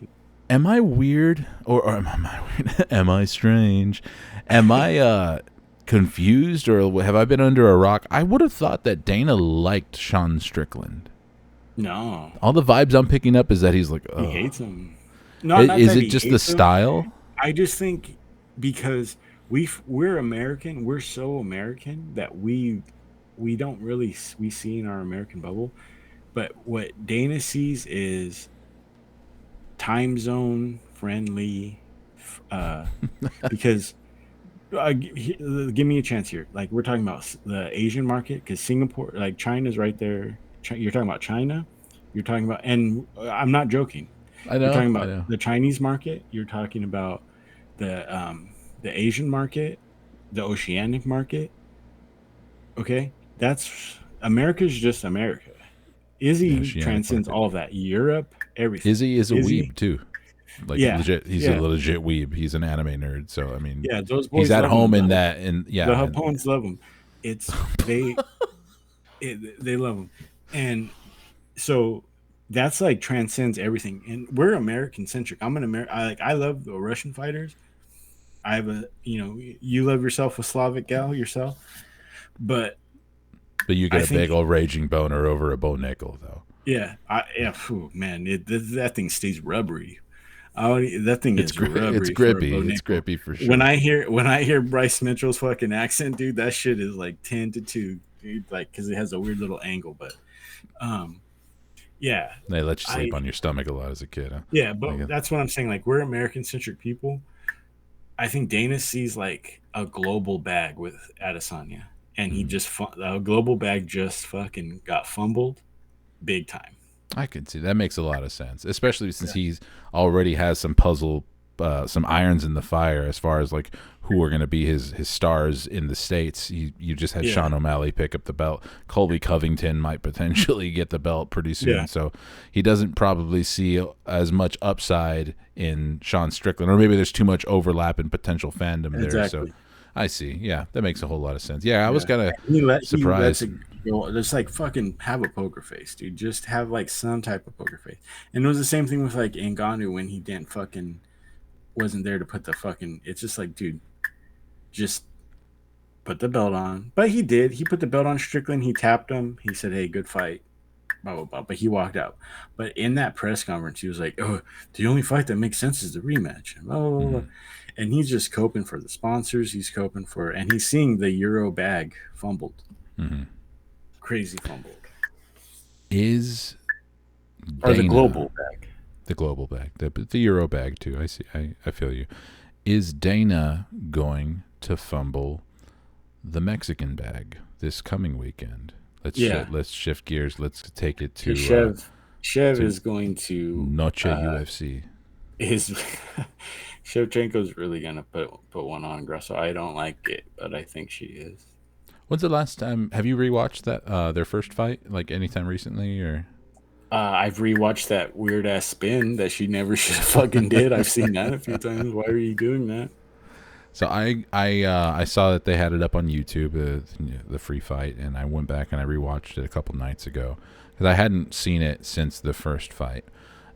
S2: I weird or am I weird? Am I strange? Am I confused or have I been under a rock? I would have thought that Dana liked Sean Strickland.
S1: No,
S2: All the vibes I'm picking up is that he's like,
S1: he
S2: oh,
S1: hates him. No, not
S2: is
S1: that
S2: it
S1: he
S2: just the
S1: hates him.
S2: style?
S1: I just think because we're American, we're so American that we don't really we see in our American bubble. But what Dana sees is time zone friendly, uh, because give me a chance here. Like we're talking about the Asian market because Singapore, like China's right there. You're talking about China. You're talking about, and I'm not joking.
S2: I
S1: You're
S2: know,
S1: talking
S2: I
S1: about
S2: know.
S1: the Chinese market. You're talking about the Asian market, the Oceanic market. Okay, that's America's just America.
S2: The
S1: Izzy
S2: Oceanic
S1: transcends
S2: market.
S1: all of that. Europe, everything.
S2: Izzy is a
S1: Izzy,
S2: weeb too. Like
S1: yeah,
S2: legit, he's a
S1: yeah,
S2: legit weeb. He's an anime nerd. So I mean,
S1: yeah. Those
S2: he's
S1: boys
S2: at
S1: love him.
S2: home in that, and
S1: The
S2: yeah, and
S1: opponents love him. It's they love him, and so that's like transcends everything. And we're American centric. I'm an American. I love the Russian fighters. I have a you love yourself a Slavic gal yourself, but
S2: but you get
S1: I
S2: a big
S1: think
S2: old raging boner over a Bo Nickel though.
S1: phew, man, that thing stays rubbery. That thing
S2: It's
S1: is
S2: it's
S1: rubbery for a bow
S2: grippy. It's
S1: nickel.
S2: grippy for
S1: When
S2: sure.
S1: I hear Bryce Mitchell's fucking accent, dude, that shit is like 10-2, dude. Like because it has a weird little angle, but um, yeah,
S2: They let you
S1: I
S2: sleep on your stomach a lot as a kid, huh?
S1: yeah,
S2: Like,
S1: but that's what I'm saying. Like we're American centric people. I think Dana sees like a global bag with Adesanya, and he
S2: mm,
S1: just a global bag just fucking got fumbled big time.
S2: I could see that makes a lot of sense, especially since
S1: Yeah,
S2: he's already has some irons in the fire as far as like who are going to be his stars in the states. You just had
S1: yeah,
S2: Sean O'Malley pick up the belt. Colby Covington might potentially get the belt pretty
S1: yeah,
S2: soon, so he doesn't probably see as much upside in Sean Strickland, or maybe there's too much overlap in potential fandom there. So
S1: exactly.
S2: I see. Yeah, that makes a whole lot of sense. Yeah, I was
S1: Yeah,
S2: kind of
S1: he lets
S2: surprised.
S1: it go. Just like fucking have a poker face, dude. Just have like some type of poker face. And it was the same thing with like Ngannou when he didn't fucking wasn't there to put the fucking. It's just like, dude, just put the belt on. But he did. He put the belt on Strickland. He tapped him. He said, "Hey, good fight." Blah blah blah. But he walked out. But in that press conference, he was like, "Oh, the only fight that makes sense is the rematch." Blah, blah, blah, blah.
S2: Mhm.
S1: And he's just coping for the sponsors. He's coping for, and he's seeing the Euro bag fumbled,
S2: Mhm.
S1: crazy fumbled,
S2: Is
S1: or the
S2: Dana
S1: global bag.
S2: the global bag, the Euro bag too? I see. I feel you. Is Dana going to fumble the Mexican bag this coming weekend.
S1: Yeah,
S2: Let's shift gears. Let's take it
S1: because Chev
S2: to
S1: is going to
S2: Noche UFC.
S1: his Shevchenko's really gonna put one on Grasso. I don't like it, but I think she is.
S2: When's the last time? Have you rewatched that their first fight? Like anytime recently, or
S1: I've rewatched that weird ass spin that she never should have fucking did. I've seen that a few times. Why are you doing that?
S2: so I saw that they had it up on YouTube, the free fight, and I went back and I rewatched it a couple nights ago because I hadn't seen it since the first fight.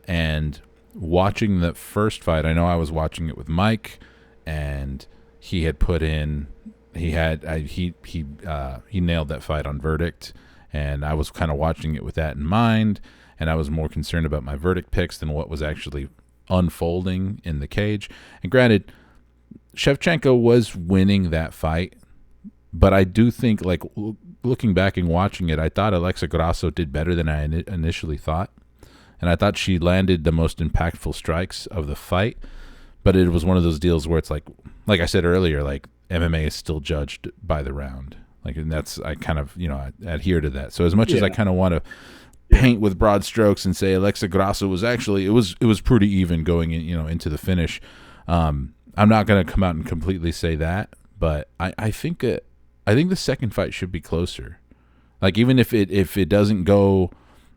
S2: And watching the first fight, I know I was watching it with Mike, and he had put in he nailed that fight on verdict, and I was kind of watching it with that in mind, and I was more concerned about my verdict picks than what was actually unfolding in the cage. And granted, Shevchenko was winning that fight, but I do think, like, looking back and watching it, I thought Alexa Grasso did better than I initially thought, and I thought she landed the most impactful strikes of the fight. But it was one of those deals where it's like I said earlier, like MMA is still judged by the round, like, and that's, I kind of, I adhere to that. So as much as I kind of want to paint with broad strokes and say Alexa Grasso was actually, it was pretty even going in, into the finish. I'm not going to come out and completely say that, but I think the second fight should be closer. Like, even if it doesn't go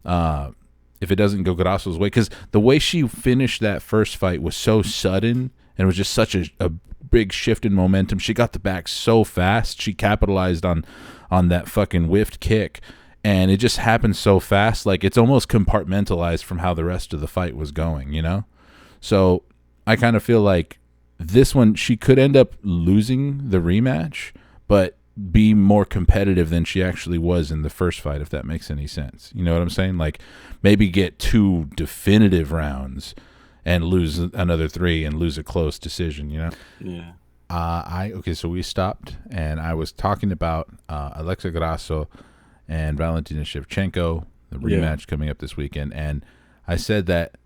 S2: Grasso's way, because the way she finished that first fight was so sudden, and it was just such a big shift in momentum. She got the back so fast. She capitalized on that fucking whiffed kick, and it just happened so fast. Like, it's almost compartmentalized from how the rest of the fight was going, So I kind of feel like this one, she could end up losing the rematch, but be more competitive than she actually was in the first fight, if that makes any sense. You know what I'm saying? Like, maybe get 2 definitive rounds and lose another 3 and lose a close decision,
S1: Yeah.
S2: Okay, so we stopped, and I was talking about Alexa Grasso and Valentina Shevchenko, the rematch coming up this weekend, and I said that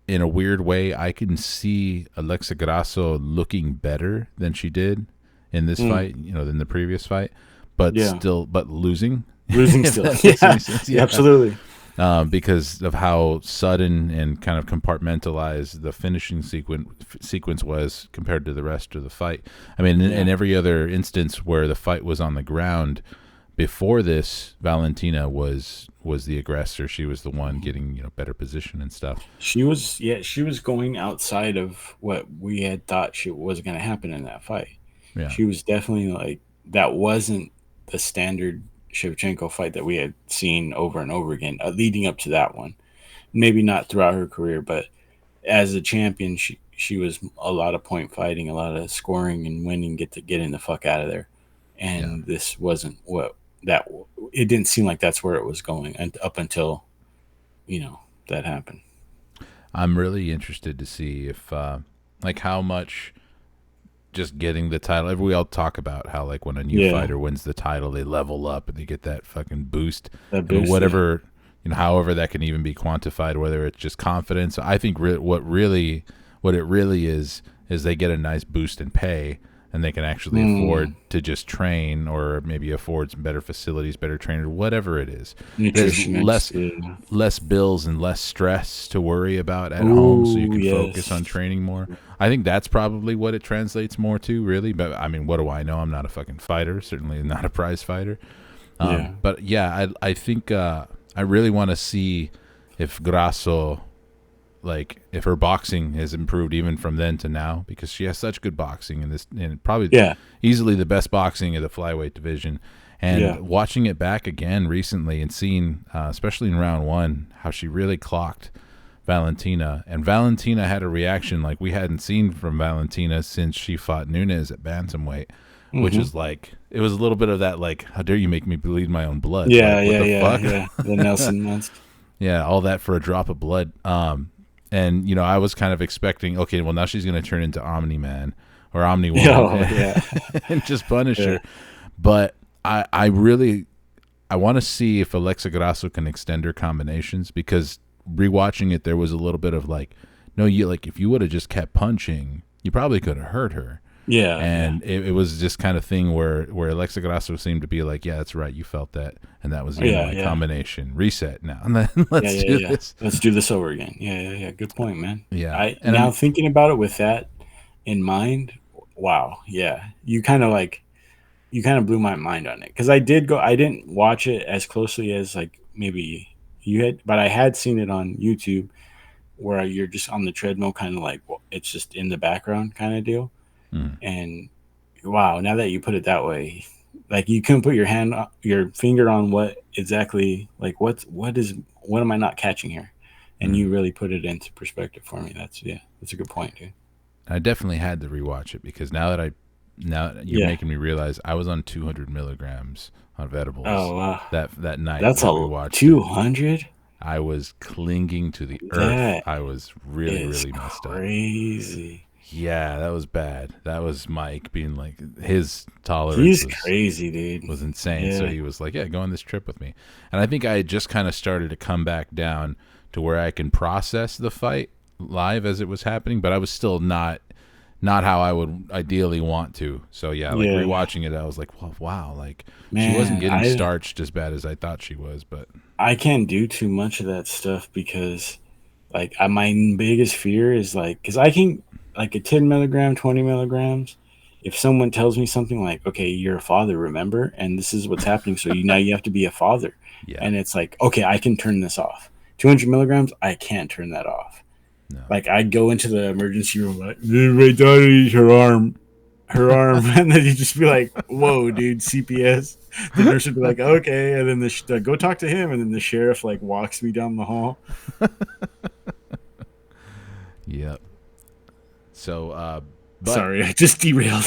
S2: in a weird way, I can see Alexa Grasso looking better than she did in this fight, than the previous fight, but losing.
S1: Losing still. Yeah, absolutely.
S2: Because of how sudden and kind of compartmentalized the finishing sequence was compared to the rest of the fight. I mean, in every other instance where the fight was on the ground before this, Valentina was the aggressor. She was the one getting better position and stuff.
S1: She was going outside of what we had thought was going to happen in that fight.
S2: Yeah.
S1: She was definitely, like, that wasn't the standard Shevchenko fight that we had seen over and over again leading up to that one. Maybe not throughout her career, but as a champion, she was a lot of point fighting, a lot of scoring and winning, getting the fuck out of there. And this wasn't it didn't seem like that's where it was going up until, that happened.
S2: I'm really interested to see if, like, how much just getting the title. We all talk about how, like, when a new fighter wins the title, they level up and they get that fucking boost. Whatever, however that can even be quantified, whether it's just confidence. I think what it really is they get a nice boost in pay, and they can actually afford to just train, or maybe afford some better facilities, better trainers, whatever it is. There's less bills and less stress to worry about at home, so you can focus on training more. I think that's probably what it translates more to, really. But, I mean, what do I know? I'm not a fucking fighter, certainly not a prize fighter. But, I think I really want to see if Grasso, like, if her boxing has improved even from then to now, because she has such good boxing and probably easily the best boxing of the flyweight division. And watching it back again recently and seeing, especially in round 1, how she really clocked Valentina, and Valentina had a reaction like we hadn't seen from Valentina since she fought Nunes at bantamweight, which is like, it was a little bit of that, like, how dare you make me bleed my own blood?
S1: The Nelson monster.
S2: Yeah, all that for a drop of blood. And, I was kind of expecting, okay, well, now she's going to turn into Omni-Man or Omni-Woman and just punish her. But I want to see if Alexa Grasso can extend her combinations, because rewatching it, there was a little bit of like, no, if you would have just kept punching, you probably could have hurt her.
S1: Yeah, yeah.
S2: And it was just kind of thing where Alexa Grasso seemed to be like, yeah, that's right, you felt that, and that was the end of
S1: Yeah,
S2: my
S1: yeah.
S2: combination. Reset now, and then
S1: Yeah,
S2: let's
S1: yeah,
S2: do
S1: yeah.
S2: this.
S1: Let's do this over again. Yeah, yeah, yeah. Good point, man.
S2: Yeah,
S1: I
S2: and
S1: now
S2: I'm
S1: thinking about it with that in mind, wow, yeah. You kind of blew my mind on it because I didn't watch it as closely as like maybe you had, but I had seen it on YouTube where you're just on the treadmill, kind of like well, it's just in the background kind of deal.
S2: mm,
S1: And wow, now that you put it that way, like you couldn't put your finger on what exactly, like what am I not catching here? And
S2: mm.
S1: you really put it into perspective for me. That's a good point, dude.
S2: I definitely had to rewatch it because now that you're
S1: Yeah.
S2: making me realize I was on 200 milligrams of edibles
S1: Oh wow,
S2: that night
S1: that's
S2: that we
S1: a
S2: watched it.
S1: 200.
S2: I was clinging to the earth.
S1: That
S2: I was really,
S1: is
S2: really messed up.
S1: crazy.
S2: Yeah, that was bad. That was Mike being like, his tolerance
S1: He's crazy, dude.
S2: was insane. So
S1: Yeah,
S2: he was like, yeah, go on this trip with me. And I think I had just kind of started to come back down to where I can process the fight live as it was happening, but I was still not how I would ideally want to. So yeah, like
S1: yeah,
S2: rewatching it, I was like, well, wow, like she wasn't
S1: man.
S2: getting
S1: I
S2: starched as bad as I thought she was, but
S1: I can't do too much of that stuff because like my biggest fear is like because I can like a 10 milligram, 20 milligrams. If someone tells me something like, "Okay, you're a father, remember, and this is what's happening, so you have to be a father,"
S2: yeah,
S1: and it's like, okay, I can turn this off. 200 milligrams, I can't turn that off.
S2: no.
S1: Like I'd go into the emergency room like, my daughter needs her arm, and then you just be like, "Whoa, dude, CPS." The nurse would be like, "Okay," and then go talk to him, and then the sheriff like walks me down the hall.
S2: Yep. So, but
S1: Sorry, I just derailed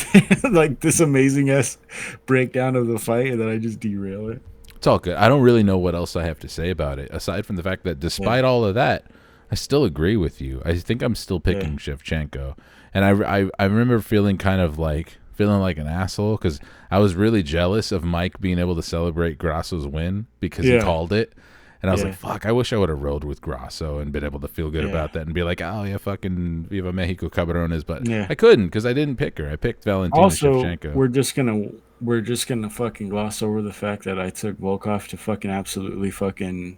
S1: like this amazing ass breakdown of the fight, and then I just derail it.
S2: it's all good. I don't really know what else I have to say about it, aside from the fact that
S1: Yeah,
S2: despite all of that, I still agree with you. I think I'm still
S1: yeah,
S2: picking Shevchenko. And I remember feeling kind of like, feeling like an asshole because I was really jealous of Mike being able to celebrate Grasso's win because he
S1: yeah,
S2: called it. And I was like,
S1: yeah,
S2: fuck, I wish I would have rode with Grasso and been able to feel good
S1: yeah,
S2: about that and be like, oh, yeah, fucking Viva Mexico Cabrones. But
S1: yeah.
S2: I couldn't because I didn't pick her. I picked Valentina
S1: Also,
S2: Shevchenko.
S1: we're just gonna fucking gloss over the fact that I took Volkov to fucking absolutely fucking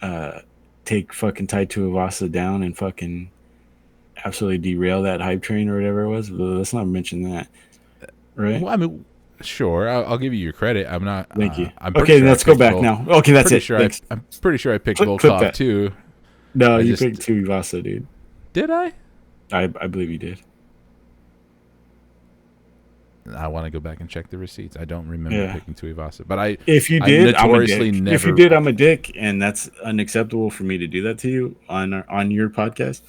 S1: uh take fucking Tai Tuivasa down and fucking absolutely derail that hype train or whatever it was. But let's not mention that, right?
S2: Well, I mean, sure, I'll give you your credit. I'm not.
S1: Thank you.
S2: I'm pretty
S1: Okay,
S2: sure I
S1: let's go
S2: picked
S1: back now. Okay, that's
S2: Pretty
S1: it.
S2: sure
S1: Thanks.
S2: I'm pretty sure I picked
S1: Clip
S2: Volkov
S1: that.
S2: too.
S1: No,
S2: I
S1: you
S2: just
S1: picked Tuivasa, dude.
S2: did I.
S1: I believe you did.
S2: I want to go back and check the receipts. I don't remember
S1: Yeah.
S2: picking Tuivasa, but I
S1: If you
S2: I
S1: did, I'm a
S2: notoriously
S1: dick. If you
S2: never.
S1: did, I'm a dick, and that's unacceptable for me to do that to you on your podcast.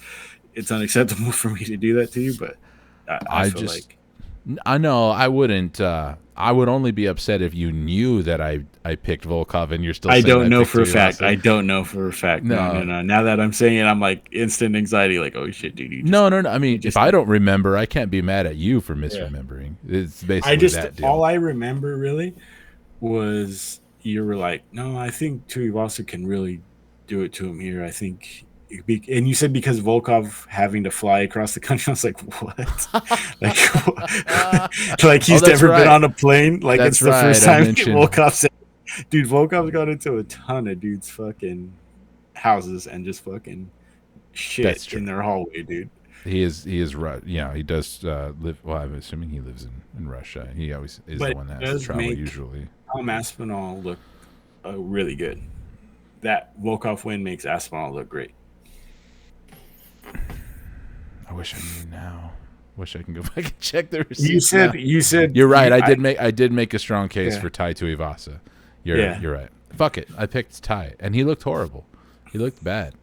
S1: It's unacceptable for me to do that to you, but I
S2: I
S1: feel
S2: just
S1: like
S2: I know I wouldn't. I would only be upset if you knew that I picked Volkov and you're still
S1: I
S2: saying
S1: don't
S2: I
S1: know
S2: picked
S1: for a fact.
S2: Tuivasa.
S1: I don't know for a fact. No, no,
S2: No,
S1: no. Now that I'm saying it, I'm like instant anxiety. Like, oh shit, dude,
S2: no, no, no. I
S1: you
S2: mean, if
S1: just
S2: I
S1: did.
S2: don't remember, I can't be mad at you for
S1: Yeah.
S2: misremembering. It's
S1: I
S2: basically
S1: just
S2: that
S1: all
S2: deal.
S1: I remember really was you were like, no, I think Tuivasa can really do it to him here. I think, and you said because Volkov having to fly across the country. I was like, what? Like, like
S2: Oh,
S1: he's
S2: that's
S1: never been
S2: right.
S1: on a plane. Like
S2: That's
S1: it's the first
S2: right. I
S1: time
S2: mentioned
S1: Volkov said, dude, Volkov's got into a ton of dudes' fucking houses and just fucking
S2: that's
S1: shit
S2: true.
S1: in their hallway, dude.
S2: He is yeah, he does live. Well, I'm assuming he lives in Russia. He always is
S1: But
S2: the
S1: it
S2: one that has to
S1: does
S2: travel
S1: make
S2: usually.
S1: Tom Aspinall look really good. That Volkov win makes Aspinall look great.
S2: I wish I knew now. Wish I can go back and check the
S1: You
S2: receipts
S1: said
S2: now.
S1: you said
S2: You're right.
S1: you
S2: I did make a strong case
S1: yeah,
S2: for Tai Tuivasa.
S1: yeah.
S2: You're right. Fuck it. I picked Tai, and he looked horrible. He looked bad.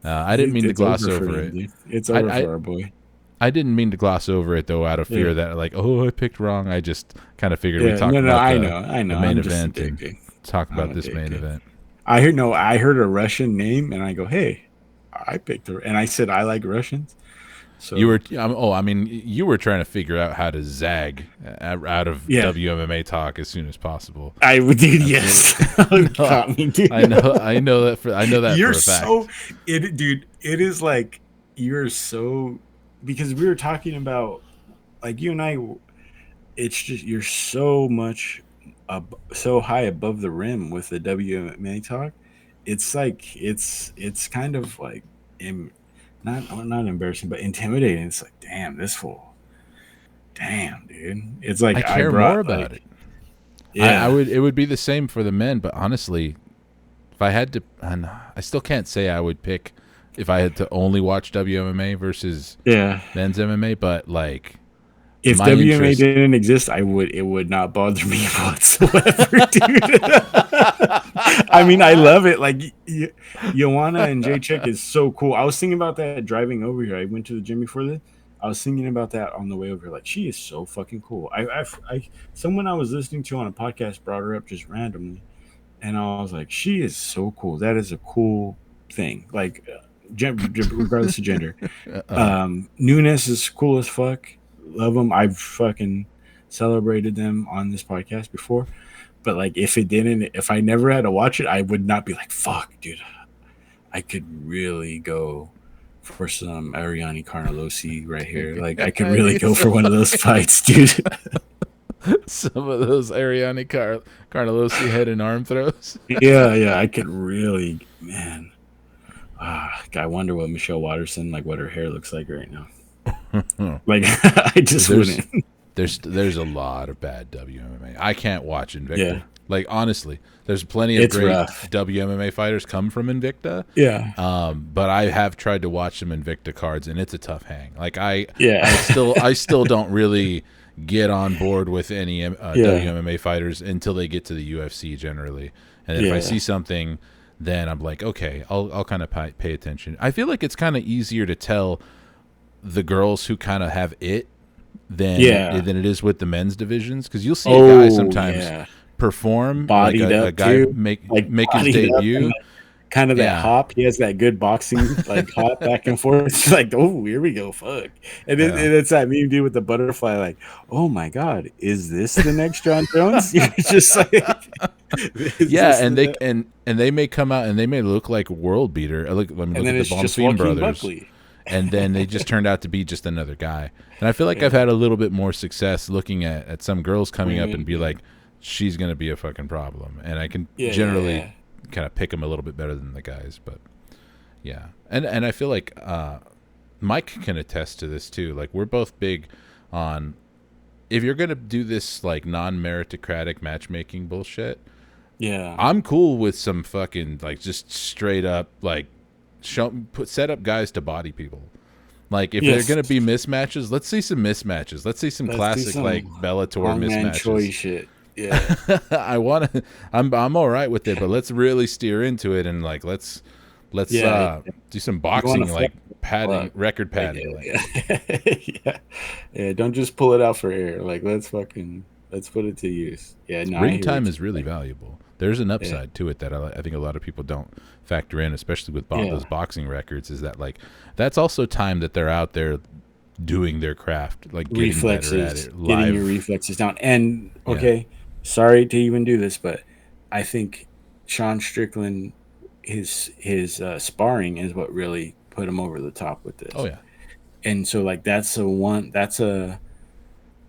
S2: I didn't mean to
S1: It's
S2: gloss
S1: over for
S2: over
S1: him,
S2: it.
S1: dude. It's
S2: I,
S1: over
S2: I
S1: for our boy.
S2: I didn't mean to gloss over it though, out of
S1: Yeah,
S2: fear that like, oh, I picked wrong. I just kind of figured we'd
S1: yeah.
S2: talk
S1: No, no.
S2: about
S1: I
S2: the
S1: know.
S2: main
S1: I'm just a
S2: event
S1: dick,
S2: and
S1: dude.
S2: talk
S1: I'm
S2: about
S1: a
S2: this
S1: dick,
S2: main
S1: dude.
S2: event.
S1: I heard no. I heard a Russian name, and I go, "Hey, I picked her," and I said I like Russians.
S2: You
S1: So
S2: were, I mean, you were trying to figure out how to zag out of
S1: yeah,
S2: WMMA talk as soon as possible.
S1: I would, dude. Yes,
S2: Absolutely. No,
S1: got me, dude.
S2: I know that
S1: You're
S2: for a
S1: so
S2: fact.
S1: it, dude. It is like you're so because we were talking about like you and I, it's just you're so much so high above the rim with the WMA talk. It's like it's kind of like not embarrassing, but intimidating. It's like, damn, this fool, damn, dude. It's
S2: I
S1: like I
S2: care more
S1: brought
S2: about
S1: like,
S2: it. I
S1: yeah,
S2: would it would be the same for the men, but honestly, if I had to, and I still can't say I would pick if I had to only watch WMMA versus
S1: yeah.
S2: men's MMA, but like
S1: If
S2: my
S1: WMA
S2: interest.
S1: didn't exist, I would it would not bother me whatsoever, dude. I mean, I love it. Like Joanna and Jay Check is so cool. I was thinking about that driving over here. I went to the gym before this. I was thinking about that on the way over here. Like, she is so fucking cool. Someone I was listening to on a podcast brought her up just randomly, and I was like, she is so cool. That is a cool thing. Like, regardless of gender. Nunes is cool as fuck. Love them. I've fucking celebrated them on this podcast before. But like, if I never had to watch it, I would not be like, fuck, dude. I could really go for some Ariane Carnelosi right here. Like, I could
S2: I
S1: really
S2: need
S1: go for one of those fights, dude.
S2: some of those Ariane Carnelosi head and arm throws.
S1: Yeah, yeah, I could really, man. I wonder what Michelle Watterson, like, what her hair looks like right now. Like, I just
S2: there's
S1: wouldn't.
S2: there's a lot of bad WMMA. I can't watch Invicta.
S1: Yeah,
S2: Like honestly, there's plenty of
S1: it's
S2: great
S1: rough.
S2: WMMA fighters come from Invicta.
S1: Yeah,
S2: But I have tried to watch some Invicta cards, and it's a tough hang. Like
S1: yeah,
S2: I still don't really get on board with any
S1: yeah,
S2: WMMA fighters until they get to the UFC generally. And if I
S1: yeah,
S2: see something, then I'm like, okay, I'll kind of pay attention. I feel like it's kind of easier to tell the girls who kind of have it
S1: yeah.
S2: than it is with the men's divisions, because you'll see a guy
S1: Oh,
S2: sometimes
S1: yeah.
S2: perform like
S1: Bodied
S2: a
S1: up
S2: guy
S1: too, like
S2: make his
S1: bodied up, and
S2: debut.
S1: kind of that
S2: Yeah,
S1: hop. He has that good boxing like hop back and forth. It's like, oh, here we go, fuck.
S2: yeah.
S1: And it's that meme dude with the butterfly. Like, oh my god, is this the next John Jones? You're just like, is
S2: Yeah,
S1: this
S2: and
S1: the
S2: they
S1: next?
S2: and they may come out and they may look like world beater. I mean,
S1: And
S2: look
S1: then
S2: at the
S1: it's just
S2: Bonfim
S1: Joaquin
S2: brothers,
S1: Buckley.
S2: and then they just turned out to be just another guy. And I feel like I've
S1: Yeah,
S2: had a little bit more success looking at some girls coming up and
S1: women.
S2: be
S1: Yeah,
S2: like, she's gonna be a fucking problem, and I can
S1: yeah, yeah,
S2: generally
S1: yeah.
S2: kind of pick them a little bit better than the guys. But yeah, and I feel like Mike can attest to this too. Like we're both big on, if you're gonna do this like non-meritocratic matchmaking bullshit,
S1: Yeah.
S2: I'm cool with some fucking like just straight up like set up guys to body people. Like if they're
S1: Yes.
S2: gonna be mismatches, let's see some mismatches. Let's see some
S1: Let's do
S2: classic like
S1: some
S2: Bellator
S1: Hongman Choi
S2: mismatches.
S1: shit. Yeah.
S2: I want to. I'm all right with it, but let's really steer into it and like let's
S1: Yeah.
S2: do some
S1: You want
S2: boxing
S1: to
S2: like
S1: fuck.
S2: padding, record
S1: Like,
S2: padding. Like
S1: yeah. Yeah. Don't just pull it out for air. Like, let's put it to use. Yeah. No, I
S2: ring
S1: hear what
S2: time
S1: you're
S2: is really
S1: saying.
S2: valuable. There's an
S1: Yeah.
S2: upside to it that I think a lot of people don't factor in, especially with
S1: Yeah.
S2: those boxing records. Is that like that's also time that they're out there doing their craft, like getting better at
S1: Reflexes,
S2: it
S1: getting your
S2: live.
S1: reflexes down. And
S2: Yeah.
S1: okay, sorry to even do this, but I think Sean Strickland, his sparring is what really put him over the top with
S2: Oh
S1: this.
S2: yeah.
S1: And so like that's a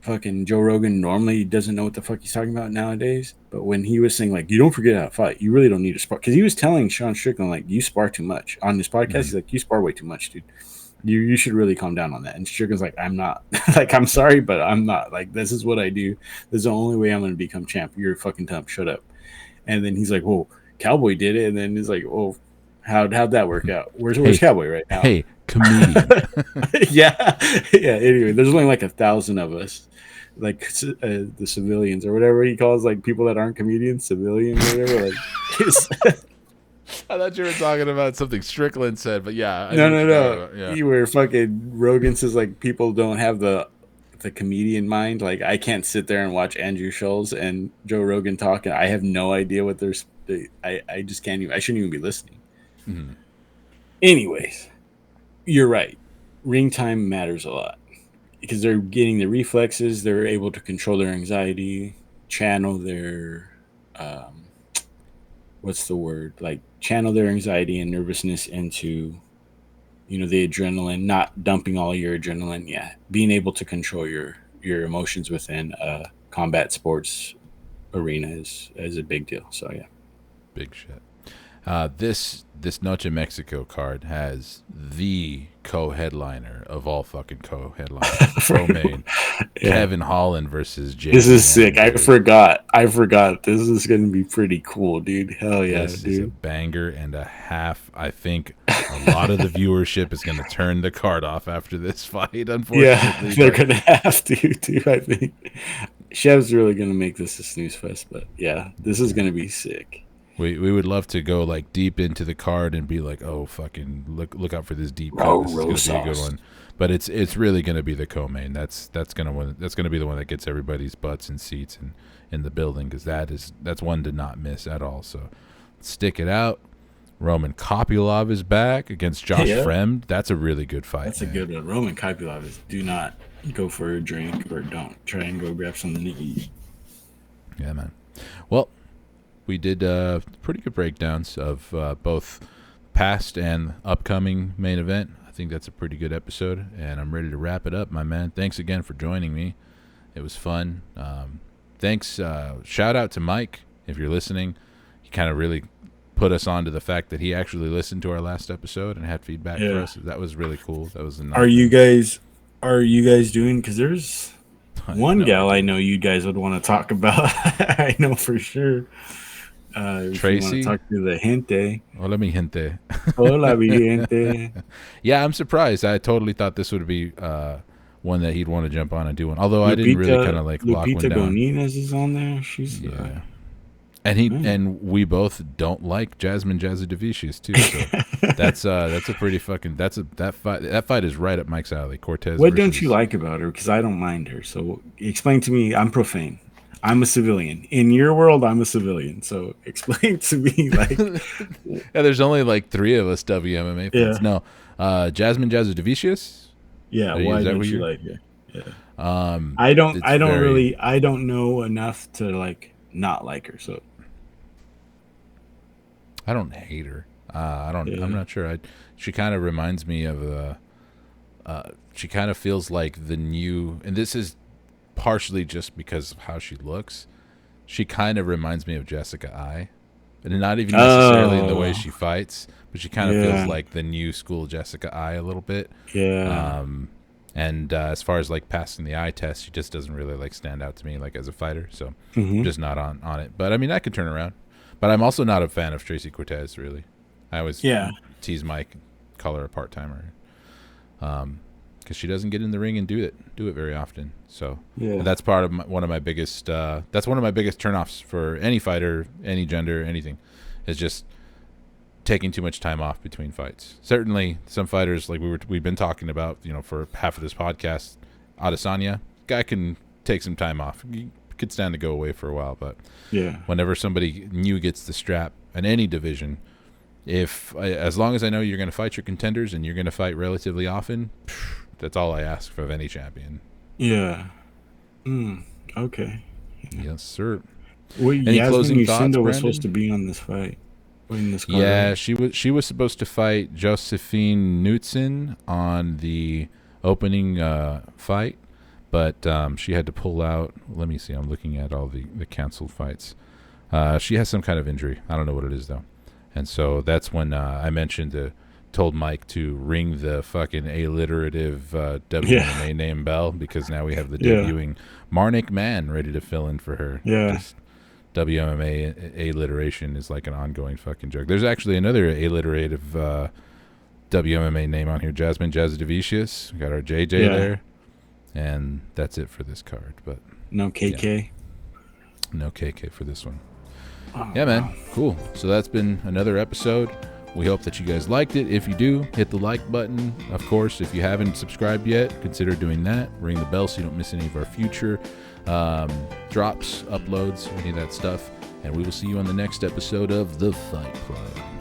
S1: fucking Joe Rogan normally doesn't know what the fuck he's talking about nowadays. But when he was saying like, you don't forget how to fight, you really don't need to spar, because he was telling Sean Strickland like, you spar too much on this podcast.
S2: Mhm.
S1: He's like, you spar way too much, dude. You should really calm down on that. And Strickland's like, I'm not. Like, I'm sorry, but I'm not. Like, this is what I do. This is the only way I'm going to become champ. You're fucking dumb. Shut up. And then he's like, well, Cowboy did it. And then he's like, oh, how'd that work out? Where's
S2: Hey,
S1: Cowboy right now?
S2: hey, comedian.
S1: Yeah, yeah. Anyway, there's only like 1,000 of us, like the civilians or whatever he calls like people that aren't comedians, civilians or whatever. Like, it's,
S2: I thought you were talking about something Strickland said, but yeah, I know
S1: no,
S2: what
S1: no,
S2: you're talking
S1: no.
S2: about. Yeah.
S1: You were fucking Rogan says like people don't have the comedian mind. Like I can't sit there and watch Andrew Schulz and Joe Rogan talk, and I have no idea what they're. I just can't even. I shouldn't even be listening.
S2: Mhm.
S1: Anyways, you're right. Ring time matters a lot because they're getting the reflexes. They're able to control their anxiety, channel their um, what's the word, like channel their anxiety and nervousness into the adrenaline, not dumping all your adrenaline. Yeah, being able to control your emotions within a combat sports arena is a big deal. So yeah.
S2: Big shit. This Noche Mexico card has the co-headliner of all fucking co-headliners, co-main,
S1: Yeah.
S2: Kevin Holland versus Jay.
S1: This is sick. I forgot. This is gonna be pretty cool, dude. Hell yeah,
S2: This is a
S1: dude.
S2: banger and a half. I think a lot of the viewership is going to turn the card off after this fight, unfortunately.
S1: Yeah, they're gonna have to too. I think Chev's really gonna make this a snooze fest, but yeah, this is gonna be sick.
S2: We would love to go like deep into the card and be like, oh fucking look out for this deep cut.
S1: Oh,
S2: This is going to be a good
S1: Rosas.
S2: one. But it's really going to be the co-main. That's gonna be the one that gets everybody's butts and seats in the building, because that's one to not miss at all. So stick it out. Roman Kopylov is back against Josh
S1: Yeah.
S2: Fremd. That's a really good fight.
S1: That's
S2: man.
S1: a good one. Roman Kopylov is do not go for a drink or don't try and go grab something to eat.
S2: Yeah, man. Well, we did pretty good breakdowns of both past and upcoming main event. I think that's a pretty good episode, and I'm ready to wrap it up, my man. Thanks again for joining me. It was fun. Thanks. Shout out to Mike, if you're listening. He kind of really put us on to the fact that he actually listened to our last episode and had feedback for us. That was really cool. That was a nice
S1: Are you guys doing? Because there's one gal I know you guys would want to talk about. I know for sure.
S2: Tracy?
S1: Talk to the gente.
S2: Hola, mi gente.
S1: Hola, mi gente.
S2: Yeah, I'm surprised. I totally thought this would be one that he'd want to jump on and do one. Although I didn't really kind of like lock one
S1: Lupita
S2: down.
S1: Godinez is on there. She's
S2: and we both don't like Jasmine Jazdavicius too. So that's a pretty fucking that fight is right up Mike's alley. Cortez.
S1: What don't you like about her? Because I don't mind her. So explain to me. I'm profane. I'm a civilian. In your world, I'm a civilian. So explain to me, like,
S2: yeah, there's only like 3 of us WMMA fans.
S1: Yeah.
S2: No, Jasmine Jazdavicius.
S1: yeah. Why don't you like her? Yeah. I don't know enough to like not like her. So
S2: I don't hate her. I'm
S1: Yeah.
S2: not sure. She kind of reminds me of she kind of feels like the new, and this is partially just because of how she looks. She kind of reminds me of Jessica I, and not even necessarily in the way she fights, but she kind of feels like the new school Jessica I a little bit.
S1: Yeah.
S2: And as far as like passing the eye test, she just doesn't really like stand out to me like as a fighter. So I'm just not on it. But I mean, I could turn around. But I'm also not a fan of Tracy Cortez, really. I always tease Mike, call her a part timer, because she doesn't get in the ring and do it very often. So that's part of one of my biggest. That's one of my biggest turnoffs for any fighter, any gender, anything, is just taking too much time off between fights. Certainly, some fighters like we've been talking about, for half of this podcast, Adesanya, guy can take some time off. He could stand to go away for a while, but whenever somebody new gets the strap in any division, as long as I know you're going to fight your contenders and you're going to fight relatively often, that's all I ask of any champion.
S1: Yeah. Okay.
S2: Yes, sir.
S1: Well,
S2: Any closing thoughts,
S1: Lucinda was
S2: Brandon?
S1: supposed to be on this fight. In this card,
S2: Yeah,
S1: right?
S2: she was supposed to fight Josephine Knudsen on the opening fight, but she had to pull out. Let me see. I'm looking at all the canceled fights. She has some kind of injury. I don't know what it is, though. And so that's when I told Mike to ring the fucking alliterative WMA name bell, because now we have the debuting Marnik Man ready to fill in for her.
S1: Yeah.
S2: Just WMMA alliteration is like an ongoing fucking joke. There's actually another alliterative WMMA name on here, Jasmine Jazdavicius. We got our JJ there. And that's it for this card. But
S1: no KK.
S2: No KK for this one. Yeah, man. Cool. So that's been another episode. We hope that you guys liked it. If you do, hit the like button. Of course, if you haven't subscribed yet, consider doing that. Ring the bell so you don't miss any of our future drops, uploads, any of that stuff. And we will see you on the next episode of The Fight Plug.